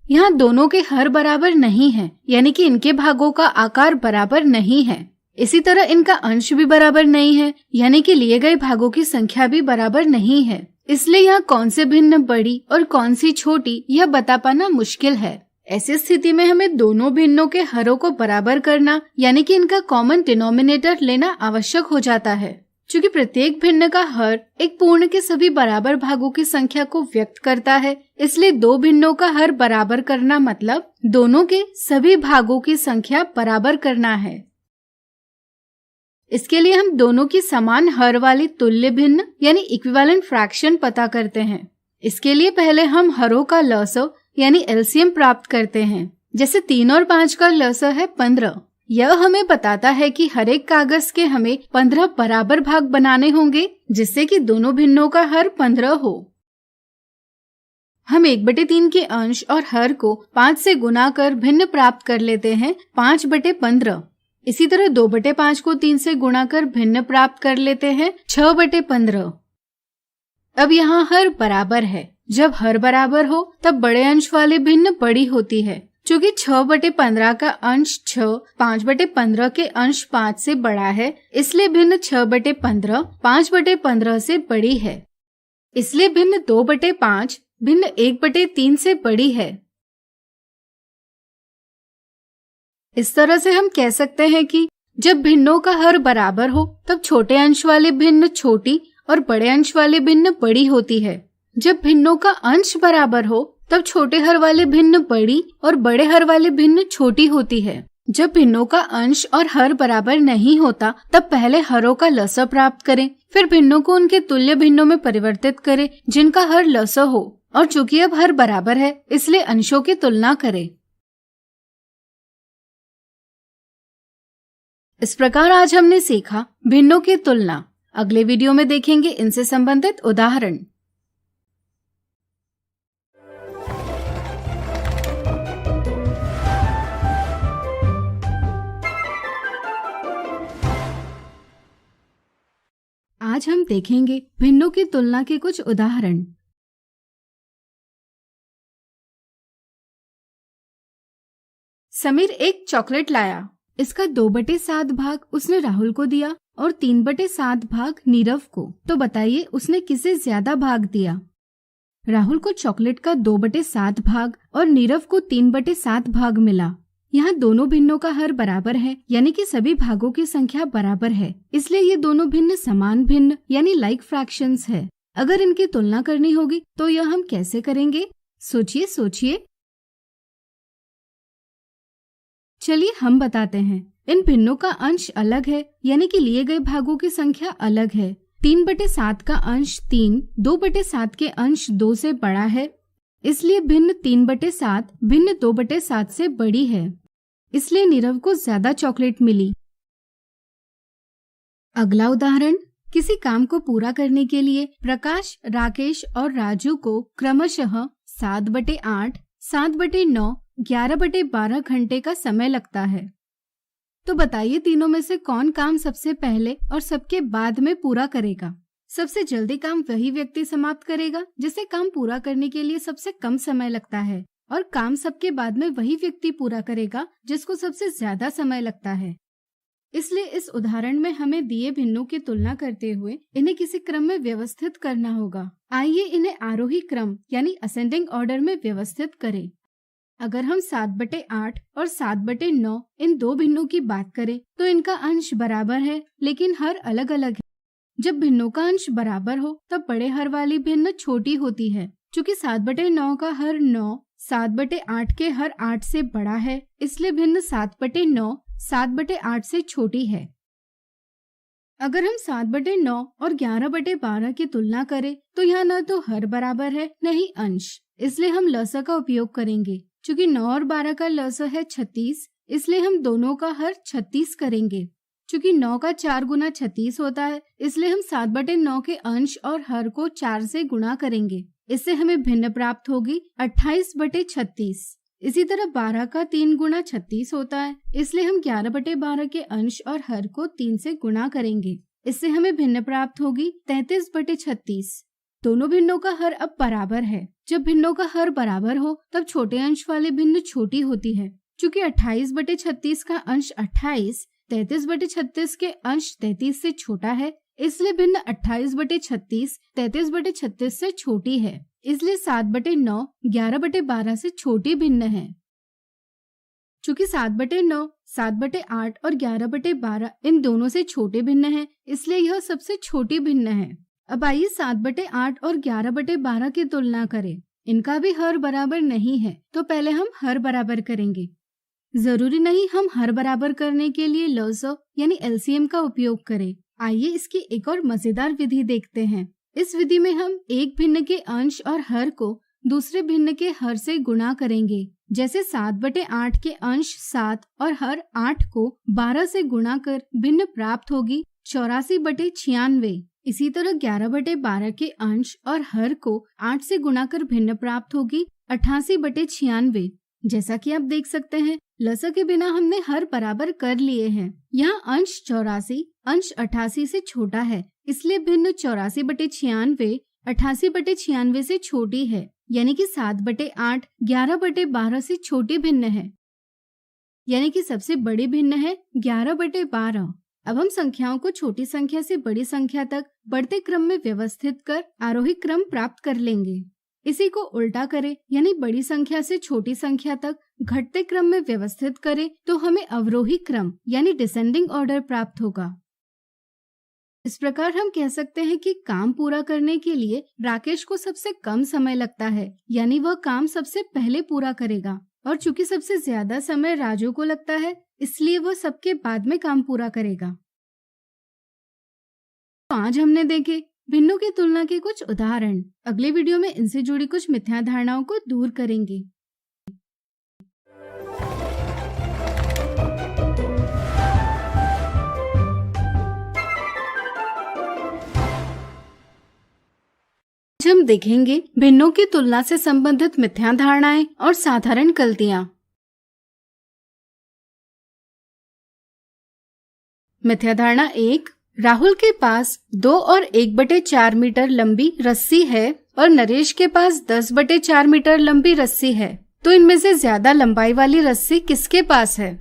यहाँ दोनों के हर बराबर नहीं है, यानी कि इनके भागों का आकार बराबर नहीं है। इसी तरह इनका अंश भी बराबर नहीं है, यानी कि लिए गए भागों की संख्या भी बराबर नहीं है। इसलिए यहाँ कौन से भिन्न बड़ी और कौन सी छोटी यह बता पाना मुश्किल है। ऐसी स्थिति में हमें दोनों भिन्नों के हरों को बराबर करना यानी कि इनका कॉमन डिनोमिनेटर लेना आवश्यक हो जाता है। चूंकि प्रत्येक भिन्न का हर एक पूर्ण के सभी बराबर भागों की संख्या को व्यक्त करता है, इसलिए दो भिन्नों का हर बराबर करना मतलब दोनों के सभी भागों की संख्या बराबर करना है। इसके लिए हम दोनों की समान हर वाली तुल्य भिन्न यानी इक्विवेलेंट फ्रैक्शन पता करते हैं। इसके लिए पहले हम हरों का लसव यानी एलसीएम प्राप्त करते हैं। जैसे 3 और 5 का लसव है 15। यह हमें बताता है कि हर एक कागज के हमें 15 बराबर भाग बनाने होंगे, जिससे कि दोनों भिन्नों का हर 15 हो। हम 1/3 के अंश और हर को 5 से गुना कर भिन्न प्राप्त कर लेते हैं 5/15। इसी तरह 2/5 को 3 से गुणा कर भिन्न प्राप्त कर लेते हैं 6/15। अब यहाँ हर बराबर है। जब हर बराबर हो तब बड़े अंश वाले भिन्न बड़ी होती है। चूँकि 6/15 का अंश 6 5/15 के अंश 5 से बड़ा है, इसलिए भिन्न 6/15 5/15 से बड़ी है। इसलिए भिन्न 2/5 भिन्न 1/3 से बड़ी है। इस तरह से हम कह सकते हैं कि जब भिन्नों का हर बराबर हो तब छोटे अंश वाले भिन्न छोटी और बड़े अंश वाले भिन्न बड़ी होती है। जब भिन्नों का अंश बराबर हो तब छोटे हर वाले भिन्न बड़ी और बड़े हर वाले भिन्न छोटी होती है। जब भिन्नों का अंश और हर बराबर नहीं होता तब पहले हरों का लसा प्राप्त करें, फिर भिन्नों को उनके तुल्य भिन्नों में परिवर्तित करें जिनका हर लसा हो, और चूंकि अब हर बराबर है इसलिए अंशों की तुलना करें। इस प्रकार आज हमने सीखा भिन्नों की तुलना। अगले वीडियो में देखेंगे इनसे संबंधित उदाहरण। आज हम देखेंगे भिन्नों की तुलना के कुछ उदाहरण। समीर एक चॉकलेट लाया। इसका 2/7 भाग उसने राहुल को दिया और 3/7 भाग नीरव को। तो बताइए उसने किसे ज्यादा भाग दिया? राहुल को चॉकलेट का 2/7 भाग और नीरव को 3/7 भाग मिला। यहाँ दोनों भिन्नों का हर बराबर है, यानी कि सभी भागों की संख्या बराबर है, इसलिए ये दोनों भिन्न समान भिन्न यानी लाइक फ्रैक्शंस है। अगर इनकी तुलना करनी होगी तो यह हम कैसे करेंगे? सोचिए। चलिए हम बताते हैं। इन भिन्नों का अंश अलग है, यानी कि लिए गए भागों की संख्या अलग है। 3/7 का अंश 3 2/7 के अंश 2 से बड़ा है, इसलिए भिन्न 3/7 भिन्न 2/7 से बड़ी है। इसलिए नीरव को ज्यादा चॉकलेट मिली। अगला उदाहरण। किसी काम को पूरा करने के लिए प्रकाश, राकेश और राजू को क्रमशः 7/8, 7/9, 11/12 घंटे का समय लगता है। तो बताइए तीनों में से कौन काम सबसे पहले और सबके बाद में पूरा करेगा? सबसे जल्दी काम वही व्यक्ति समाप्त करेगा जिसे काम पूरा करने के लिए सबसे कम समय लगता है, और काम सबके बाद में वही व्यक्ति पूरा करेगा जिसको सबसे ज्यादा समय लगता है। इसलिए इस उदाहरण में हमें दिए भिन्नों की तुलना करते हुए इन्हें किसी क्रम में व्यवस्थित करना होगा। आइए इन्हें आरोही क्रम यानी असेंडिंग ऑर्डर में व्यवस्थित करें। अगर हम 7/8 और 7/9 इन दो भिन्नों की बात करें तो इनका अंश बराबर है, लेकिन हर अलग अलग है। जब भिन्नों का अंश बराबर हो तब बड़े हर वाली भिन्न छोटी होती है। चूँकि 7/9 का हर 9 7/8 के हर 8 से बड़ा है, इसलिए भिन्न 7/9 7/8 से छोटी है। अगर हम 7/9 और 11/12 की तुलना करें तो यहाँ न तो हर बराबर है न ही अंश, इसलिए हम लसा का उपयोग करेंगे। चूँकि 9 और 12 का लसा है 36, इसलिए हम दोनों का हर 36 करेंगे। चूँकि 9 का 4 गुना 36 होता है, इसलिए हम 7/9 के अंश और हर को 4 से गुणा करेंगे। इससे हमें भिन्न प्राप्त होगी 28/36। इसी तरह 12 का 3 गुना 36 होता है, इसलिए हम 11/12 के अंश और हर को 3 से गुणा करेंगे। इससे हमें भिन्न प्राप्त होगी 33/36। दोनों भिन्नों का हर अब बराबर है। जब भिन्नों का हर बराबर हो तब छोटे अंश वाले भिन्न छोटी होती है। चूँकि 28/36 का अंश 28 33/36 के अंश 33 से छोटा है, इसलिए भिन्न 28/36 33/36 से छोटी है। इसलिए 7/9 11/12 से छोटी भिन्न है। चूँकि 7/9 7/8 और 11/12 इन दोनों से छोटे भिन्न है, इसलिए यह सबसे छोटी भिन्न है। अब आइए 7/8 और 11/12 की तुलना करें। इनका भी हर बराबर नहीं है, तो पहले हम हर बराबर करेंगे। जरूरी नहीं हम हर बराबर करने के लिए लसा यानी एलसीएम का उपयोग करें। आइए इसकी एक और मजेदार विधि देखते हैं। इस विधि में हम एक भिन्न के अंश और हर को दूसरे भिन्न के हर से गुणा करेंगे। जैसे 7/8 के अंश 7 और हर 8 को 12 से गुणा कर भिन्न प्राप्त होगी 84/96। इसी तरह 11/12 के अंश और हर को 8 से गुणा कर भिन्न प्राप्त होगी 88/96। जैसा कि आप देख सकते हैं, लसा के बिना हमने हर बराबर कर लिए हैं। यहाँ अंश 84 अंश 88 से छोटा है, इसलिए भिन्न 84/96 88/96 से छोटी है, यानी कि 7/8 11/12 से छोटी भिन्न है, यानी कि सबसे बड़ी भिन्न है 11/12। अब हम संख्याओं को छोटी संख्या से बड़ी संख्या तक बढ़ते क्रम में व्यवस्थित कर आरोही क्रम प्राप्त कर लेंगे। इसी को उल्टा करें, यानी बड़ी संख्या से छोटी संख्या तक घटते क्रम में व्यवस्थित करें तो हमें अवरोही क्रम यानी डिसेंडिंग ऑर्डर प्राप्त होगा। इस प्रकार हम कह सकते हैं कि काम पूरा करने के लिए राकेश को सबसे कम समय लगता है, यानी वह काम सबसे पहले पूरा करेगा, और चूंकि सबसे ज्यादा समय राजू को लगता है इसलिए वह सबके बाद में काम पूरा करेगा। तो आज हमने देखे भिन्नों की तुलना के कुछ उदाहरण। अगले वीडियो में इनसे जुड़ी कुछ मिथ्या धारणाओं को दूर करेंगे। हम देखेंगे भिन्नों की तुलना से संबंधित मिथ्या धारणाएं और साधारण गलतियां। मिथ्या धारणा 1, राहुल के पास 2 और 1/4 मीटर लंबी रस्सी है और नरेश के पास 10/4 मीटर लंबी रस्सी है, तो इनमें से ज्यादा लंबाई वाली रस्सी किसके पास है?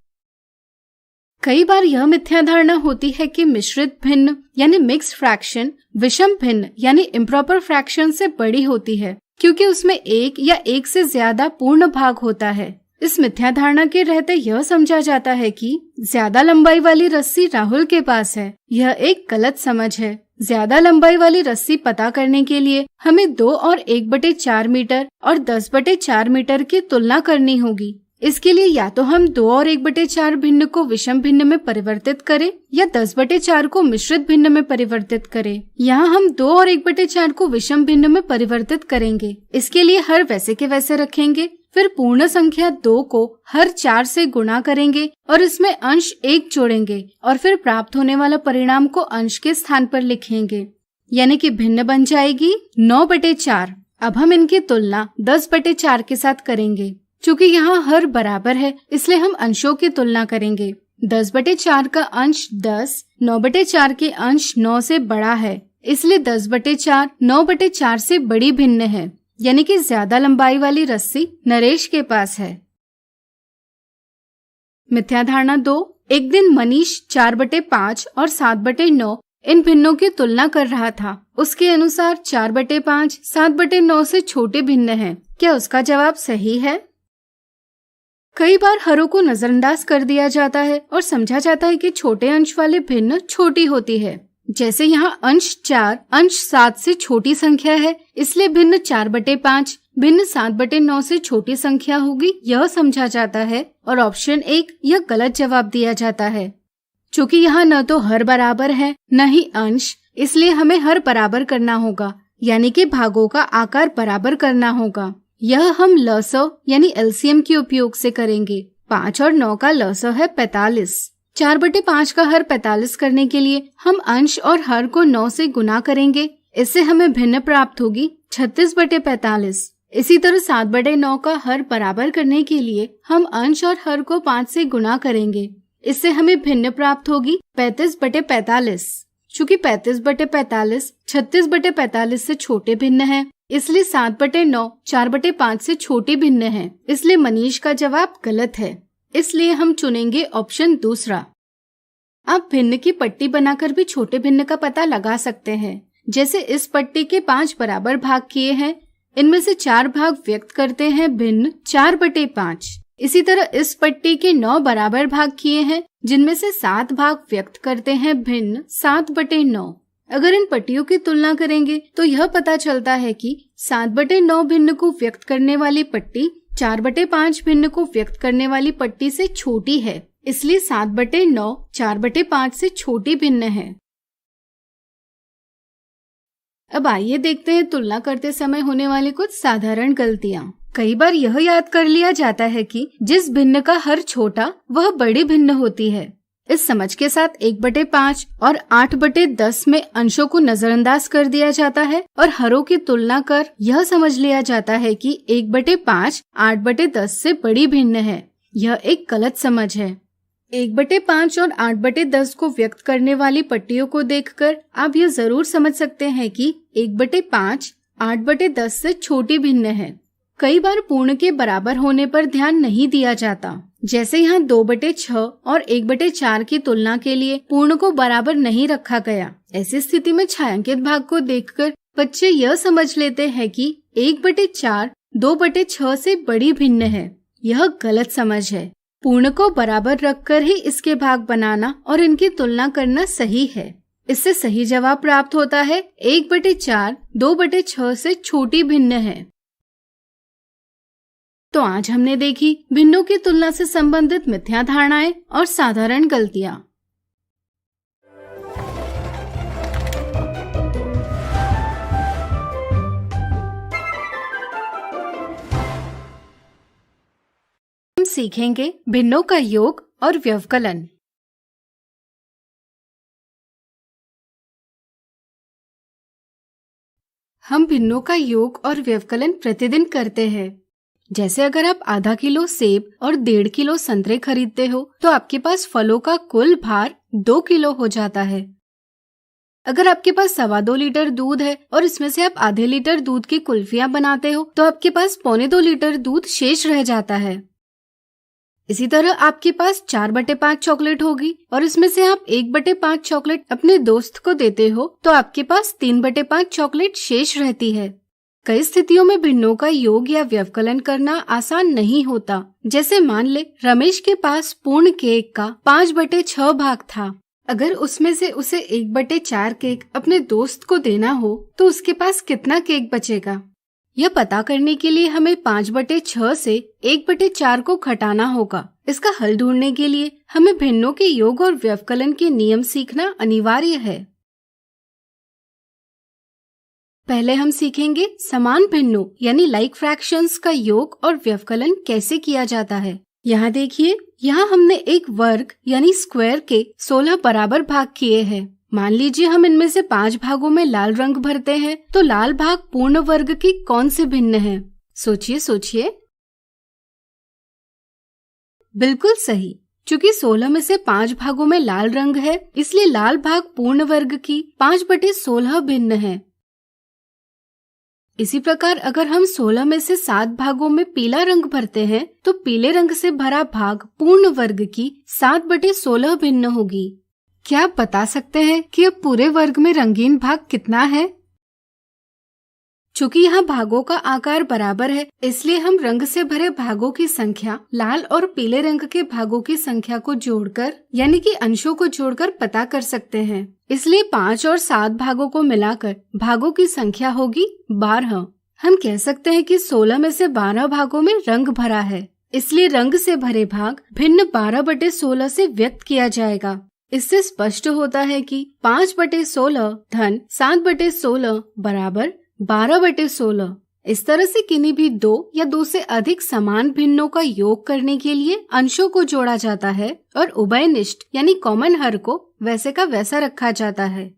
कई बार यह मिथ्या धारणा होती है कि मिश्रित भिन्न यानी मिक्स्ड फ्रैक्शन विषम भिन्न यानी इम्प्रॉपर फ्रैक्शन से बड़ी होती है, क्योंकि उसमें एक या एक से ज्यादा पूर्ण भाग होता है। इस मिथ्या धारणा के रहते यह समझा जाता है कि ज्यादा लंबाई वाली रस्सी राहुल के पास है। यह एक गलत समझ है। ज्यादा लंबाई वाली रस्सी पता करने के लिए हमें 2 और 1/4 मीटर और 10/4 मीटर की तुलना करनी होगी। इसके लिए या तो हम 2 और 1/4 भिन्न को विषम भिन्न में परिवर्तित करें या 10/4 को मिश्रित भिन्न में परिवर्तित करें। यहाँ हम 2 और 1/4 को विषम भिन्न में परिवर्तित करेंगे। इसके लिए हर वैसे के वैसे रखेंगे, फिर पूर्ण संख्या 2 को हर 4 से गुणा करेंगे और इसमें अंश 1 जोड़ेंगे और फिर प्राप्त होने वाला परिणाम को अंश के स्थान पर लिखेंगे, यानी कि भिन्न बन जाएगी 9/4। अब हम इनकी तुलना 10/4 के साथ करेंगे। चूँकि यहाँ हर बराबर है इसलिए हम अंशों की तुलना करेंगे। 10/4 का अंश 10 9/4 के अंश 9 से बड़ा है, इसलिए 10/4 9/4 से बड़ी भिन्न है, यानी कि ज्यादा लंबाई वाली रस्सी नरेश के पास है। मिथ्या धारणा 2, एक दिन मनीष 4/5 और 7/9 इन भिन्नों की तुलना कर रहा था। उसके अनुसार 4/5 7/9 से छोटे भिन्न है। क्या उसका जवाब सही है? कई बार हरों को नजरअंदाज कर दिया जाता है और समझा जाता है कि छोटे अंश वाले भिन्न छोटी होती है। जैसे यहाँ अंश 4 अंश 7 से छोटी संख्या है, इसलिए भिन्न 4/5 भिन्न 7/9 से छोटी संख्या होगी, यह समझा जाता है और ऑप्शन 1 यह गलत जवाब दिया जाता है। चूँकि यहाँ न तो हर बराबर है न ही अंश, इसलिए हमें हर बराबर करना होगा, यानी कि भागों का आकार बराबर करना होगा। यह हम लसअ यानी एलसीएम के उपयोग से करेंगे। 5 और 9 का लसअ है 45। 4/5 का हर 45 करने के लिए हम अंश और हर को 9 से गुना करेंगे। इससे हमें भिन्न प्राप्त होगी 36/45। इसी तरह 7/9 का हर बराबर करने के लिए हम अंश और हर को 5 से गुना करेंगे। इससे हमें भिन्न प्राप्त होगी 35/45। चूँकि 35/45 36/45 से छोटे भिन्न है, इसलिए 7/9 4/5 से छोटी भिन्न है, इसलिए मनीष का जवाब गलत है। इसलिए हम चुनेंगे ऑप्शन दूसरा। आप भिन्न की पट्टी बनाकर भी छोटे भिन्न का पता लगा सकते हैं। जैसे इस पट्टी के 5 बराबर भाग किए हैं, इनमें से 4 भाग व्यक्त करते हैं भिन्न 4/5। इसी तरह इस पट्टी के 9 बराबर भाग किए हैं, जिनमें से 7 भाग व्यक्त करते हैं भिन्न 7/9। अगर इन पट्टियों की तुलना करेंगे तो यह पता चलता है कि 7/9 भिन्न को व्यक्त करने वाली पट्टी 4/5 भिन्न को व्यक्त करने वाली पट्टी से छोटी है, इसलिए 7/9 4/5 से छोटी भिन्न है। अब आइए देखते हैं तुलना करते समय होने वाली कुछ साधारण गलतियाँ। कई बार यह याद कर लिया जाता है कि जिस भिन्न का हर छोटा वह बड़ी भिन्न होती है। इस समझ के साथ 1/5 और 8/10 में अंशों को नजरअंदाज कर दिया जाता है और हरों की तुलना कर यह समझ लिया जाता है कि 1/5 8/10 से बड़ी भिन्न है। यह एक गलत समझ है। 1/5 और 8/10 को व्यक्त करने वाली पट्टियों को देखकर आप यह जरूर समझ सकते हैं कि 1/5 8/10 से छोटी भिन्न है। कई बार पूर्ण के बराबर होने पर ध्यान नहीं दिया जाता, जैसे यहाँ 2/6 और 1/4 की तुलना के लिए पूर्ण को बराबर नहीं रखा गया। ऐसी स्थिति में छायांकित भाग को देखकर बच्चे यह समझ लेते हैं कि 1/4 2/6 से बड़ी भिन्न है। यह गलत समझ है। पूर्ण को बराबर रखकर ही इसके भाग बनाना और इनकी तुलना करना सही है। इससे सही जवाब प्राप्त होता है 1/4 2/6 से छोटी भिन्न है। तो आज हमने देखी भिन्नों की तुलना से संबंधित मिथ्या धारणाएं और साधारण गलतियां। हम सीखेंगे भिन्नों का योग और व्यवकलन। हम भिन्नों का योग और व्यवकलन प्रतिदिन करते हैं। जैसे अगर आप आधा किलो सेब और 1.5 किलो संतरे खरीदते हो तो आपके पास फलों का कुल भार 2 किलो हो जाता है। अगर आपके पास 2.25 लीटर दूध है और इसमें से आप आधे लीटर दूध की कुल्फियां बनाते हो तो आपके पास 1.25 लीटर दूध शेष रह जाता है। इसी तरह आपके पास 4/5 चॉकलेट होगी और इसमें से आप 1/5 चॉकलेट अपने दोस्त को देते हो तो आपके पास 3/5 चॉकलेट शेष रहती है। कई स्थितियों में भिन्नों का योग या व्यवकलन करना आसान नहीं होता। जैसे मान ले रमेश के पास पूर्ण केक का 5/6 भाग था। अगर उसमें से उसे 1/4 केक अपने दोस्त को देना हो तो उसके पास कितना केक बचेगा? यह पता करने के लिए हमें 5/6 से 1/4 को घटाना होगा। इसका हल ढूंढने के लिए हमें भिन्नों के योग और व्यवकलन के नियम सीखना अनिवार्य है। पहले हम सीखेंगे समान भिन्नों यानी लाइक फ्रैक्शंस का योग और व्यवकलन कैसे किया जाता है। यहाँ देखिए, यहाँ हमने एक वर्ग यानी स्क्वायर के 16 बराबर भाग किए हैं। मान लीजिए हम इनमें से 5 भागों में लाल रंग भरते हैं तो लाल भाग पूर्ण वर्ग की कौन से भिन्न है? सोचिए सोचिए। बिल्कुल सही। चूंकि 16 में से 5 भागों में लाल रंग है इसलिए लाल भाग पूर्ण वर्ग की 5/16 भिन्न है। इसी प्रकार अगर हम 16 में से 7 भागों में पीला रंग भरते हैं तो पीले रंग से भरा भाग पूर्ण वर्ग की 7/16 भिन्न होगी। क्या आप बता सकते हैं कि अब पूरे वर्ग में रंगीन भाग कितना है? चूंकि यहाँ भागों का आकार बराबर है इसलिए हम रंग से भरे भागों की संख्या लाल और पीले रंग के भागों की संख्या को जोड़कर यानी कि अंशों को जोड़कर पता कर सकते हैं। इसलिए 5 और 7 भागों को मिलाकर भागों की संख्या होगी 12। हम कह सकते हैं कि 16 में से 12 भागों में रंग भरा है, इसलिए रंग से भरे भाग भिन्न 12/16 से व्यक्त किया जाएगा। इससे स्पष्ट होता है कि 5/16 धन 7/16 बराबर 12/16। इस तरह से किन्हीं भी 2 या 2 से अधिक समान भिन्नों का योग करने के लिए अंशों को जोड़ा जाता है और उभयनिष्ठ यानी कॉमन हर को वैसे का वैसा रखा जाता है।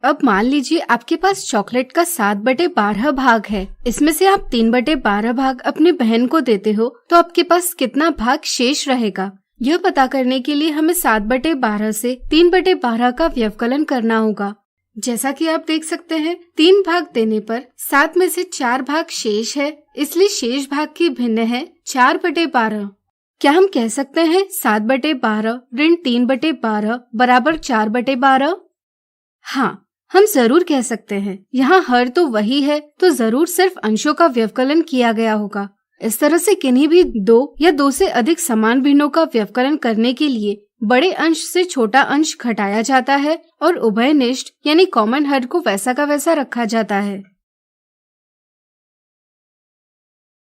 अब मान लीजिए आपके पास चॉकलेट का 7/12 भाग है। इसमें से आप 3/12 भाग अपनी बहन को देते हो तो आपके पास कितना भाग शेष रहेगा? यह पता करने के लिए हमें 7/12 से 3/12 का व्यवकलन करना होगा। जैसा कि आप देख सकते हैं 3 भाग देने पर 7 में से 4 भाग शेष है, इसलिए शेष भाग की भिन्न है 4/12। क्या हम कह सकते हैं 7/12 ऋण 3/12 बराबर 4/12? हाँ, हम जरूर कह सकते हैं। यहाँ हर तो वही है तो जरूर सिर्फ अंशों का व्यवकलन किया गया होगा। इस तरह से किन्हीं भी 2 या 2 से अधिक समान भिन्नों का व्यवकलन करने के लिए बड़े अंश से छोटा अंश घटाया जाता है और उभयनिष्ठ यानी कॉमन हर को वैसा का वैसा रखा जाता है।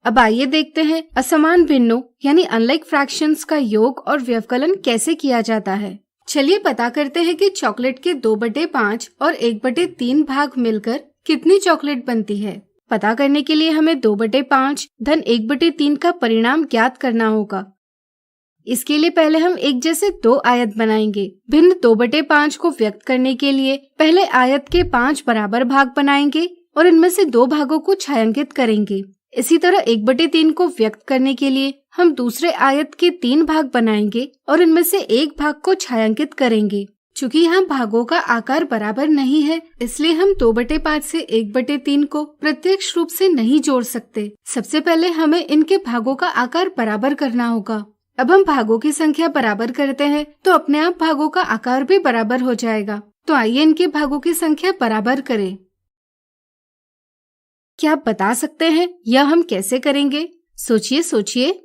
अब आइए देखते हैं असमान भिन्नों यानी अनलाइक फ्रैक्शंस का योग और व्यवकलन कैसे किया जाता है। चलिए पता करते हैं कि चॉकलेट के 2/5 और 1/3 भाग मिलकर कितनी चॉकलेट बनती है। पता करने के लिए हमें 2/5 धन 1/3 का परिणाम ज्ञात करना होगा। इसके लिए पहले हम एक जैसे 2 आयत बनाएंगे। भिन्न 2/5 को व्यक्त करने के लिए पहले आयत के 5 बराबर भाग बनाएंगे और इनमें से 2 भागों को छायांकित करेंगे। इसी तरह 1/3 को व्यक्त करने के लिए हम दूसरे आयत के 3 भाग बनाएंगे और इनमें से एक भाग को छायांकित करेंगे। चूंकि यहाँ भागों का आकार बराबर नहीं है, इसलिए हम 2/5 से 1/3 को प्रत्यक्ष रूप से नहीं जोड़ सकते। सबसे पहले हमें इनके भागों का आकार बराबर करना होगा। अब हम भागों की संख्या बराबर करते हैं तो अपने आप भागों का आकार भी बराबर हो जाएगा। तो आइए इनके भागों की संख्या बराबर करें। क्या आप बता सकते हैं यह हम कैसे करेंगे? सोचिए।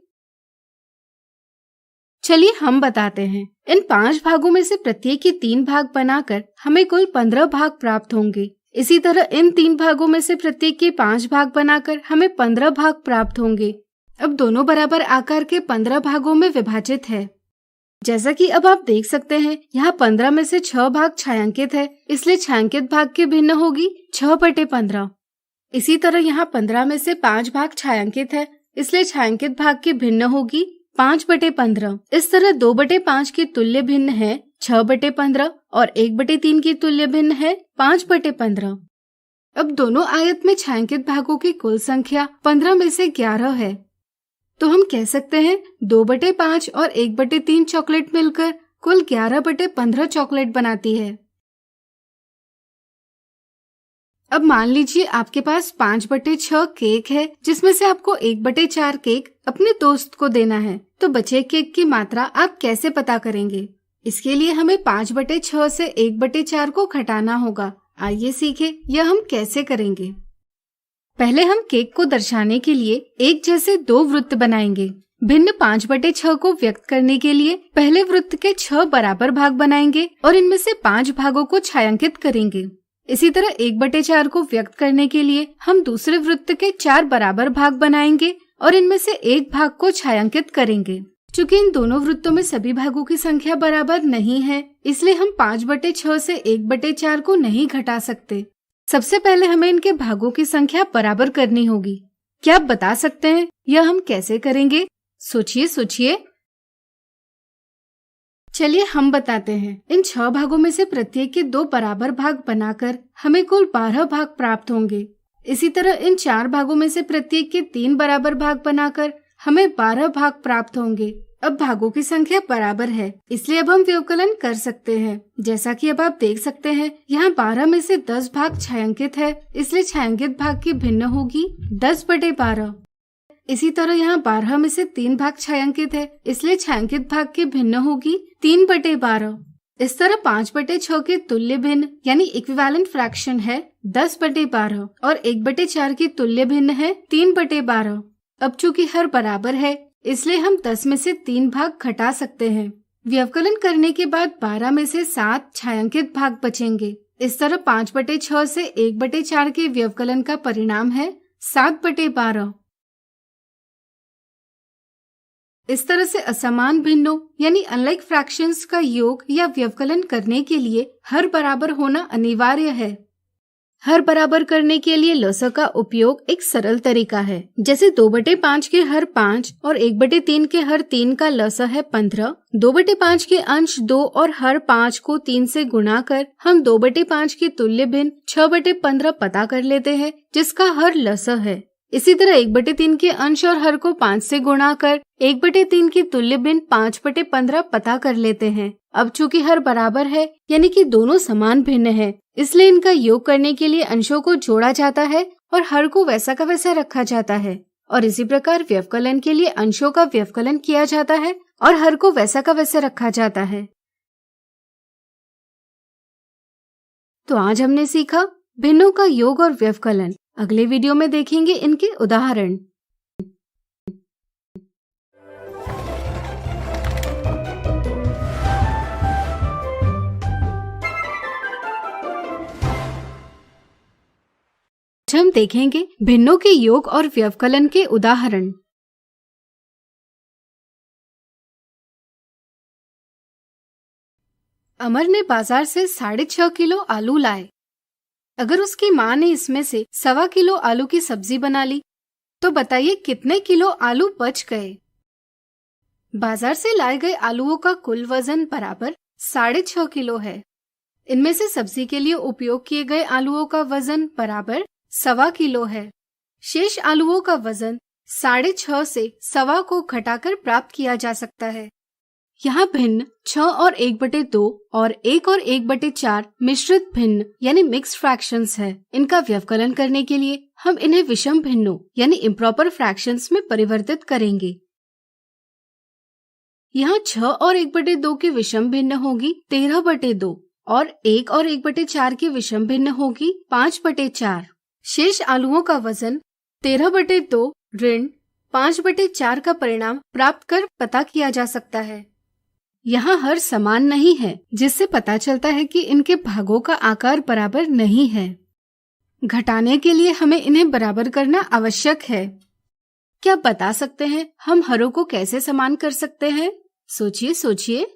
चलिए हम बताते हैं। इन 5 भागों में से प्रत्येक के 3 भाग बनाकर हमें कुल 15 भाग प्राप्त होंगे। इसी तरह इन 3 भागों में से प्रत्येक के 5 भाग बनाकर हमें 15 भाग प्राप्त होंगे। अब दोनों बराबर आकार के 15 भागों में विभाजित है। जैसा कि अब आप देख सकते हैं, यहाँ 15 में से 6 भाग छायांकित है, इसलिए छायांकित भाग की भिन्न होगी 6/15। इसी तरह यहाँ 15 में से 5 भाग छायांकित है, इसलिए छायांकित भाग की भिन्न होगी 5/15। इस तरह 2/5 की तुल्य भिन्न है 6/15 और 1/3 की तुल्य भिन्न है 5/15। अब दोनों आयत में छायांकित भागों की कुल संख्या 15 में से 11 है। तो हम कह सकते हैं 2/5 और 1/3 चॉकलेट मिलकर कुल 11/15 चॉकलेट बनाती है। अब मान लीजिए आपके पास 5/6 केक है, जिसमें से आपको 1/4 केक अपने दोस्त को देना है। तो बचे केक की मात्रा आप कैसे पता करेंगे? इसके लिए हमें 5/6 से 1/4 को घटाना होगा। आइए सीखें यह हम कैसे करेंगे। पहले हम केक को दर्शाने के लिए एक जैसे 2 वृत्त बनाएंगे। भिन्न 5/6 को व्यक्त करने के लिए पहले वृत्त के 6 बराबर भाग बनाएंगे और इनमें से 5 भागों को छायांकित करेंगे। इसी तरह 1/4 को व्यक्त करने के लिए हम दूसरे वृत्त के 4 बराबर भाग बनाएंगे और इनमें से एक भाग को छायांकित करेंगे। चूंकि इन दोनों वृत्तों में सभी भागों की संख्या बराबर नहीं है, इसलिए हम 5/6 से 1/4 को नहीं घटा सकते। सबसे पहले हमें इनके भागों की संख्या बराबर करनी होगी। क्या आप बता सकते हैं यह हम कैसे करेंगे? सोचिए। चलिए हम बताते हैं। इन 6 भागों में से प्रत्येक के 2 बराबर भाग बनाकर हमें कुल 12 भाग प्राप्त होंगे। इसी तरह इन 4 भागों में से प्रत्येक के 3 बराबर भाग बनाकर हमें 12 भाग प्राप्त होंगे। अब भागों की संख्या बराबर है, इसलिए अब हम व्यवकलन कर सकते हैं। जैसा कि अब आप देख सकते हैं, यहाँ 12 में से 10 भाग छायांकित है, इसलिए छायांकित भाग की भिन्न होगी 10/12। इसी तरह यहाँ 12 में से 3 भाग छायांकित है, इसलिए छायांकित भाग की भिन्न होगी 3/12। इस तरह 5/6 के तुल्य भिन्न यानी इक्विवेलेंट फ्रैक्शन है 10/12 और 1/4 की तुल्य भिन्न है 3/12। अब चूंकि हर बराबर है, इसलिए हम 10 में से 3 भाग घटा सकते हैं। व्यवकलन करने के बाद 12 में से 7 छायांकित भाग बचेंगे। इस तरह 5/6 से 1/4 के व्यवकलन का परिणाम है 7/12। इस तरह से असमान भिन्नों यानी अनलाइक फ्रैक्शंस का योग या व्यवकलन करने के लिए हर बराबर होना अनिवार्य है। हर बराबर करने के लिए लसअ का उपयोग एक सरल तरीका है। जैसे 2/5 के हर 5 और 1/3 के हर 3 का लसअ है 15। 2/5 के अंश 2 और हर 5 को 3 से गुणा कर हम 2/5 की तुल्य भिन्न 6/15 पता कर लेते हैं, जिसका हर लसअ है। इसी तरह 1/3 के अंश और हर को 5 से गुणा कर 1/3 की तुल्य भिन्न 5/15 पता कर लेते हैं। अब चूंकि हर बराबर है यानी कि दोनों समान भिन्न है, इसलिए इनका योग करने के लिए अंशों को जोड़ा जाता है और हर को वैसा का वैसा रखा जाता है। और इसी प्रकार व्यवकलन के लिए अंशों का व्यवकलन किया जाता है और हर को वैसा का वैसा रखा जाता है। तो आज हमने सीखा भिन्नों का योग और व्यवकलन। अगले वीडियो में देखेंगे इनके उदाहरण। हम देखेंगे भिन्नों के योग और व्यवकलन के उदाहरण। अमर ने बाजार से 6.5 किलो आलू लाए। अगर उसकी माँ ने इसमें से 1.25 किलो आलू की सब्जी बना ली, तो बताइए कितने किलो आलू बच गए। बाजार से लाए गए आलूओं का कुल वजन बराबर 6.5 किलो है। इनमें से सब्जी के लिए उपयोग किए गए आलूओं का वजन बराबर 1.25 किलो है। शेष आलुओं का वजन 6.5 से 1.25 को घटाकर प्राप्त किया जा सकता है। यहाँ भिन्न 6 और 1/2 और 1 और 1/4 मिश्रित भिन्न यानी मिक्स फ्रैक्शंस है। इनका व्यवकलन करने के लिए हम इन्हें विषम भिन्नों यानी इम्प्रॉपर फ्रैक्शंस में परिवर्तित करेंगे। यहाँ 6 और 1/2 की विषम भिन्न होगी 13/2 और 1 और 1/4 की विषम भिन्न होगी 5/4। शेष आलुओं का वजन 13/2 ऋण 5/4 का परिणाम प्राप्त कर पता किया जा सकता है। यहाँ हर समान नहीं है, जिससे पता चलता है कि इनके भागों का आकार बराबर नहीं है। घटाने के लिए हमें इन्हें बराबर करना आवश्यक है। क्या आप बता सकते हैं हम हरों को कैसे समान कर सकते हैं? सोचिए सोचिए।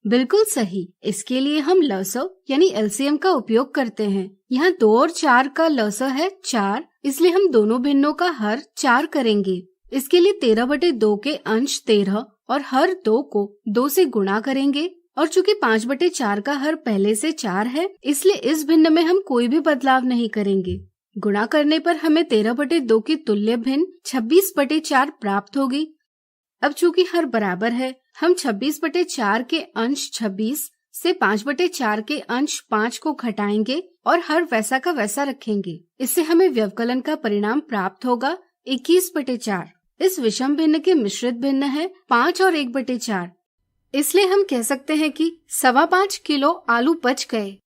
बिल्कुल सही। इसके लिए हम लसव यानी एलसीएम का उपयोग करते हैं। यहाँ 2 और 4 का लसव है 4, इसलिए हम दोनों भिन्नों का हर 4 करेंगे। इसके लिए 13/2 के अंश 13 और हर 2 को 2 से गुणा करेंगे, और चूंकि 5/4 का हर पहले से 4 है, इसलिए इस भिन्न में हम कोई भी बदलाव नहीं करेंगे। गुणा करने पर हमें 13/2 की तुल्य भिन्न 26/4 प्राप्त होगी। अब चूंकि हर बराबर है, हम 26/4 के अंश 26 से 5/4 के अंश 5 को घटाएंगे और हर वैसा का वैसा रखेंगे। इससे हमें व्यवकलन का परिणाम प्राप्त होगा 21/4। इस विषम भिन्न के मिश्रित भिन्न है 5 और 1/4, इसलिए हम कह सकते हैं कि 5.25 किलो आलू बच गए।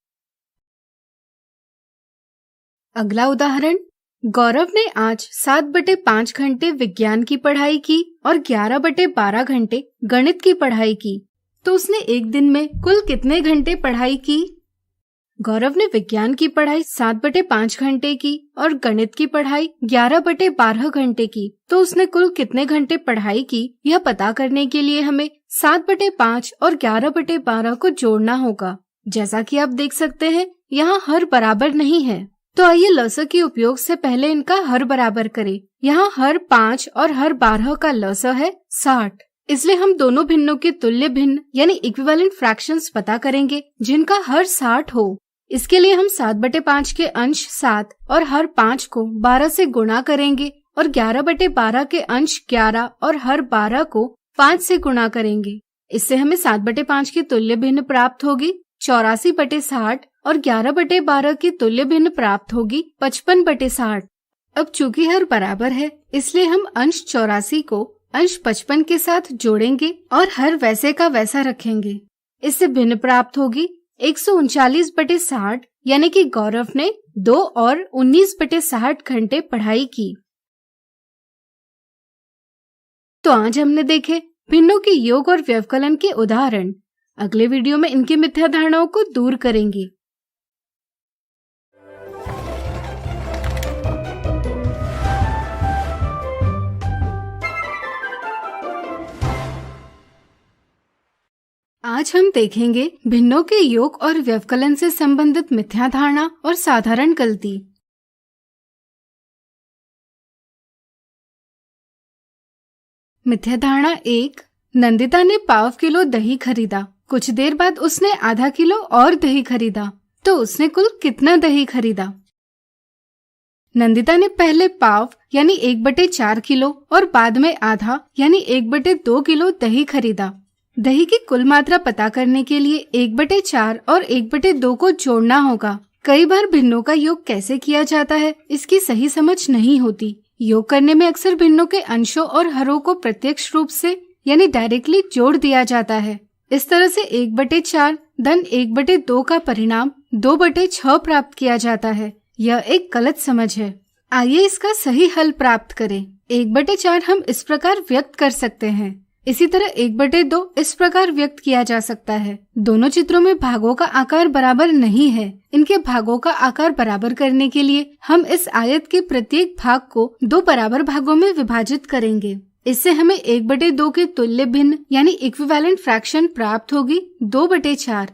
अगला उदाहरण, गौरव ने आज 7/5 घंटे विज्ञान की पढ़ाई की और 11/12 घंटे गणित की पढ़ाई की, तो उसने एक दिन में कुल कितने घंटे पढ़ाई की? गौरव ने विज्ञान की पढ़ाई 7/5 घंटे की और गणित की पढ़ाई 11/12 घंटे की, तो उसने कुल कितने घंटे पढ़ाई की? यह पता करने के लिए हमें 7/5 और 11/12 को जोड़ना होगा। जैसा कि आप देख सकते हैं, यहाँ हर बराबर नहीं है, तो आइए लसव के उपयोग से पहले इनका हर बराबर करें। यहाँ हर 5 और हर 12 का लसव है 60, इसलिए हम दोनों भिन्नों के तुल्य भिन्न यानी इक्विवेलेंट फ्रैक्शंस पता करेंगे जिनका हर 60 हो। इसके लिए हम 7/5 के अंश 7 और हर 5 को 12 से गुणा करेंगे और 11/12 के अंश 11 और हर 12 को 5 से गुणा करेंगे। इससे हमें 7/5 की तुल्य भिन्न प्राप्त होगी 84/60 और 11/12 की तुल्य भिन्न प्राप्त होगी 55/60। अब चूंकि हर बराबर है, इसलिए हम अंश 84 को अंश 55 के साथ जोड़ेंगे और हर वैसे का वैसा रखेंगे। इससे भिन्न प्राप्त होगी 139/60, यानी कि गौरव ने 2 और 19/60 घंटे पढ़ाई की। तो आज हमने देखे भिन्नों के योग और व्यवकलन के उदाहरण। अगले वीडियो में इनकी मिथ्या धारणाओं को दूर करेंगे। आज हम देखेंगे भिन्नों के योग और व्यवकलन से संबंधित मिथ्या धारणा और साधारण गलती। मिथ्या धारणा 1, नंदिता ने 1/2 किलो दही खरीदा। कुछ देर बाद उसने आधा किलो और दही खरीदा, तो उसने कुल कितना दही खरीदा? नंदिता ने पहले 1/2 यानी 1/4 किलो और बाद में आधा यानी 1/2 किलो दही खरीदा। दही की कुल मात्रा पता करने के लिए 1/4 और 1/2 को जोड़ना होगा। कई बार भिन्नों का योग कैसे किया जाता है, इसकी सही समझ नहीं होती। योग करने में अक्सर भिन्नों के अंशों और हरों को प्रत्यक्ष रूप से यानी डायरेक्टली जोड़ दिया जाता है। इस तरह से 1/4 धन 1/2 का परिणाम 2/6 प्राप्त किया जाता है। यह एक गलत समझ है। आइए इसका सही हल प्राप्त करें। 1/4 हम इस प्रकार व्यक्त कर सकते हैं। इसी तरह 1/2 इस प्रकार व्यक्त किया जा सकता है। दोनों चित्रों में भागों का आकार बराबर नहीं है। इनके भागों का आकार बराबर करने के लिए हम इस आयत के प्रत्येक भाग को 2 बराबर भागों में विभाजित करेंगे। इससे हमें 1/2 के तुल्य भिन्न यानी इक्विवेलेंट फ्रैक्शन प्राप्त होगी 2/4।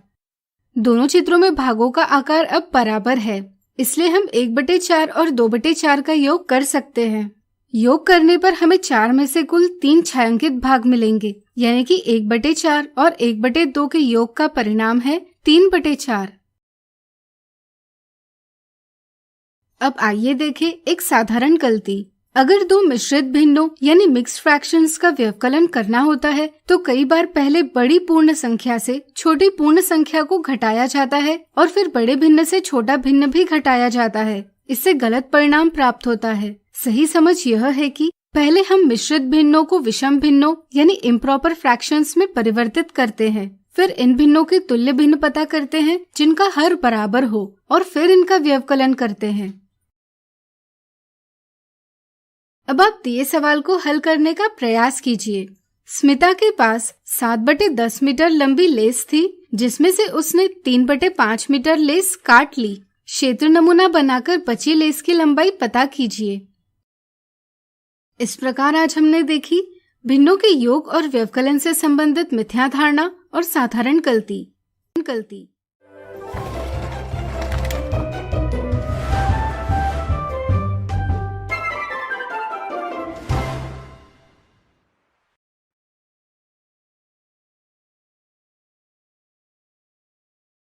दोनों चित्रों में भागों का आकार अब बराबर है, इसलिए हम 1/4 और 2/4 का योग कर सकते हैं। योग करने पर हमें 4 में से कुल 3 छायांकित भाग मिलेंगे, यानी कि 1/4 और 1/2 के योग का परिणाम है 3/4। अब आइए देखें एक साधारण गलती। अगर दो मिश्रित भिन्नों यानी मिक्स्ड फ्रैक्शंस का व्यवकलन करना होता है तो कई बार पहले बड़ी पूर्ण संख्या से छोटी पूर्ण संख्या को घटाया जाता है और फिर बड़े भिन्न से छोटा भिन्न भी घटाया जाता है। इससे गलत परिणाम प्राप्त होता है। सही समझ यह है कि पहले हम मिश्रित भिन्नों को विषम भिन्नों यानी इम्प्रॉपर फ्रैक्शंस में परिवर्तित करते हैं, फिर इन भिन्नों के तुल्य भिन्न पता करते हैं जिनका हर बराबर हो और फिर इनका व्यवकलन करते हैं। अब आप दिए सवाल को हल करने का प्रयास कीजिए। स्मिता के पास 7/10 मीटर लंबी लेस थी, जिसमें से उसने 3/5 मीटर लेस काट ली। क्षेत्र नमूना बनाकर बची लेस की लंबाई पता कीजिए। इस प्रकार आज हमने देखी भिन्नों के योग और व्यवकलन से संबंधित मिथ्या धारणा और साधारण गलती।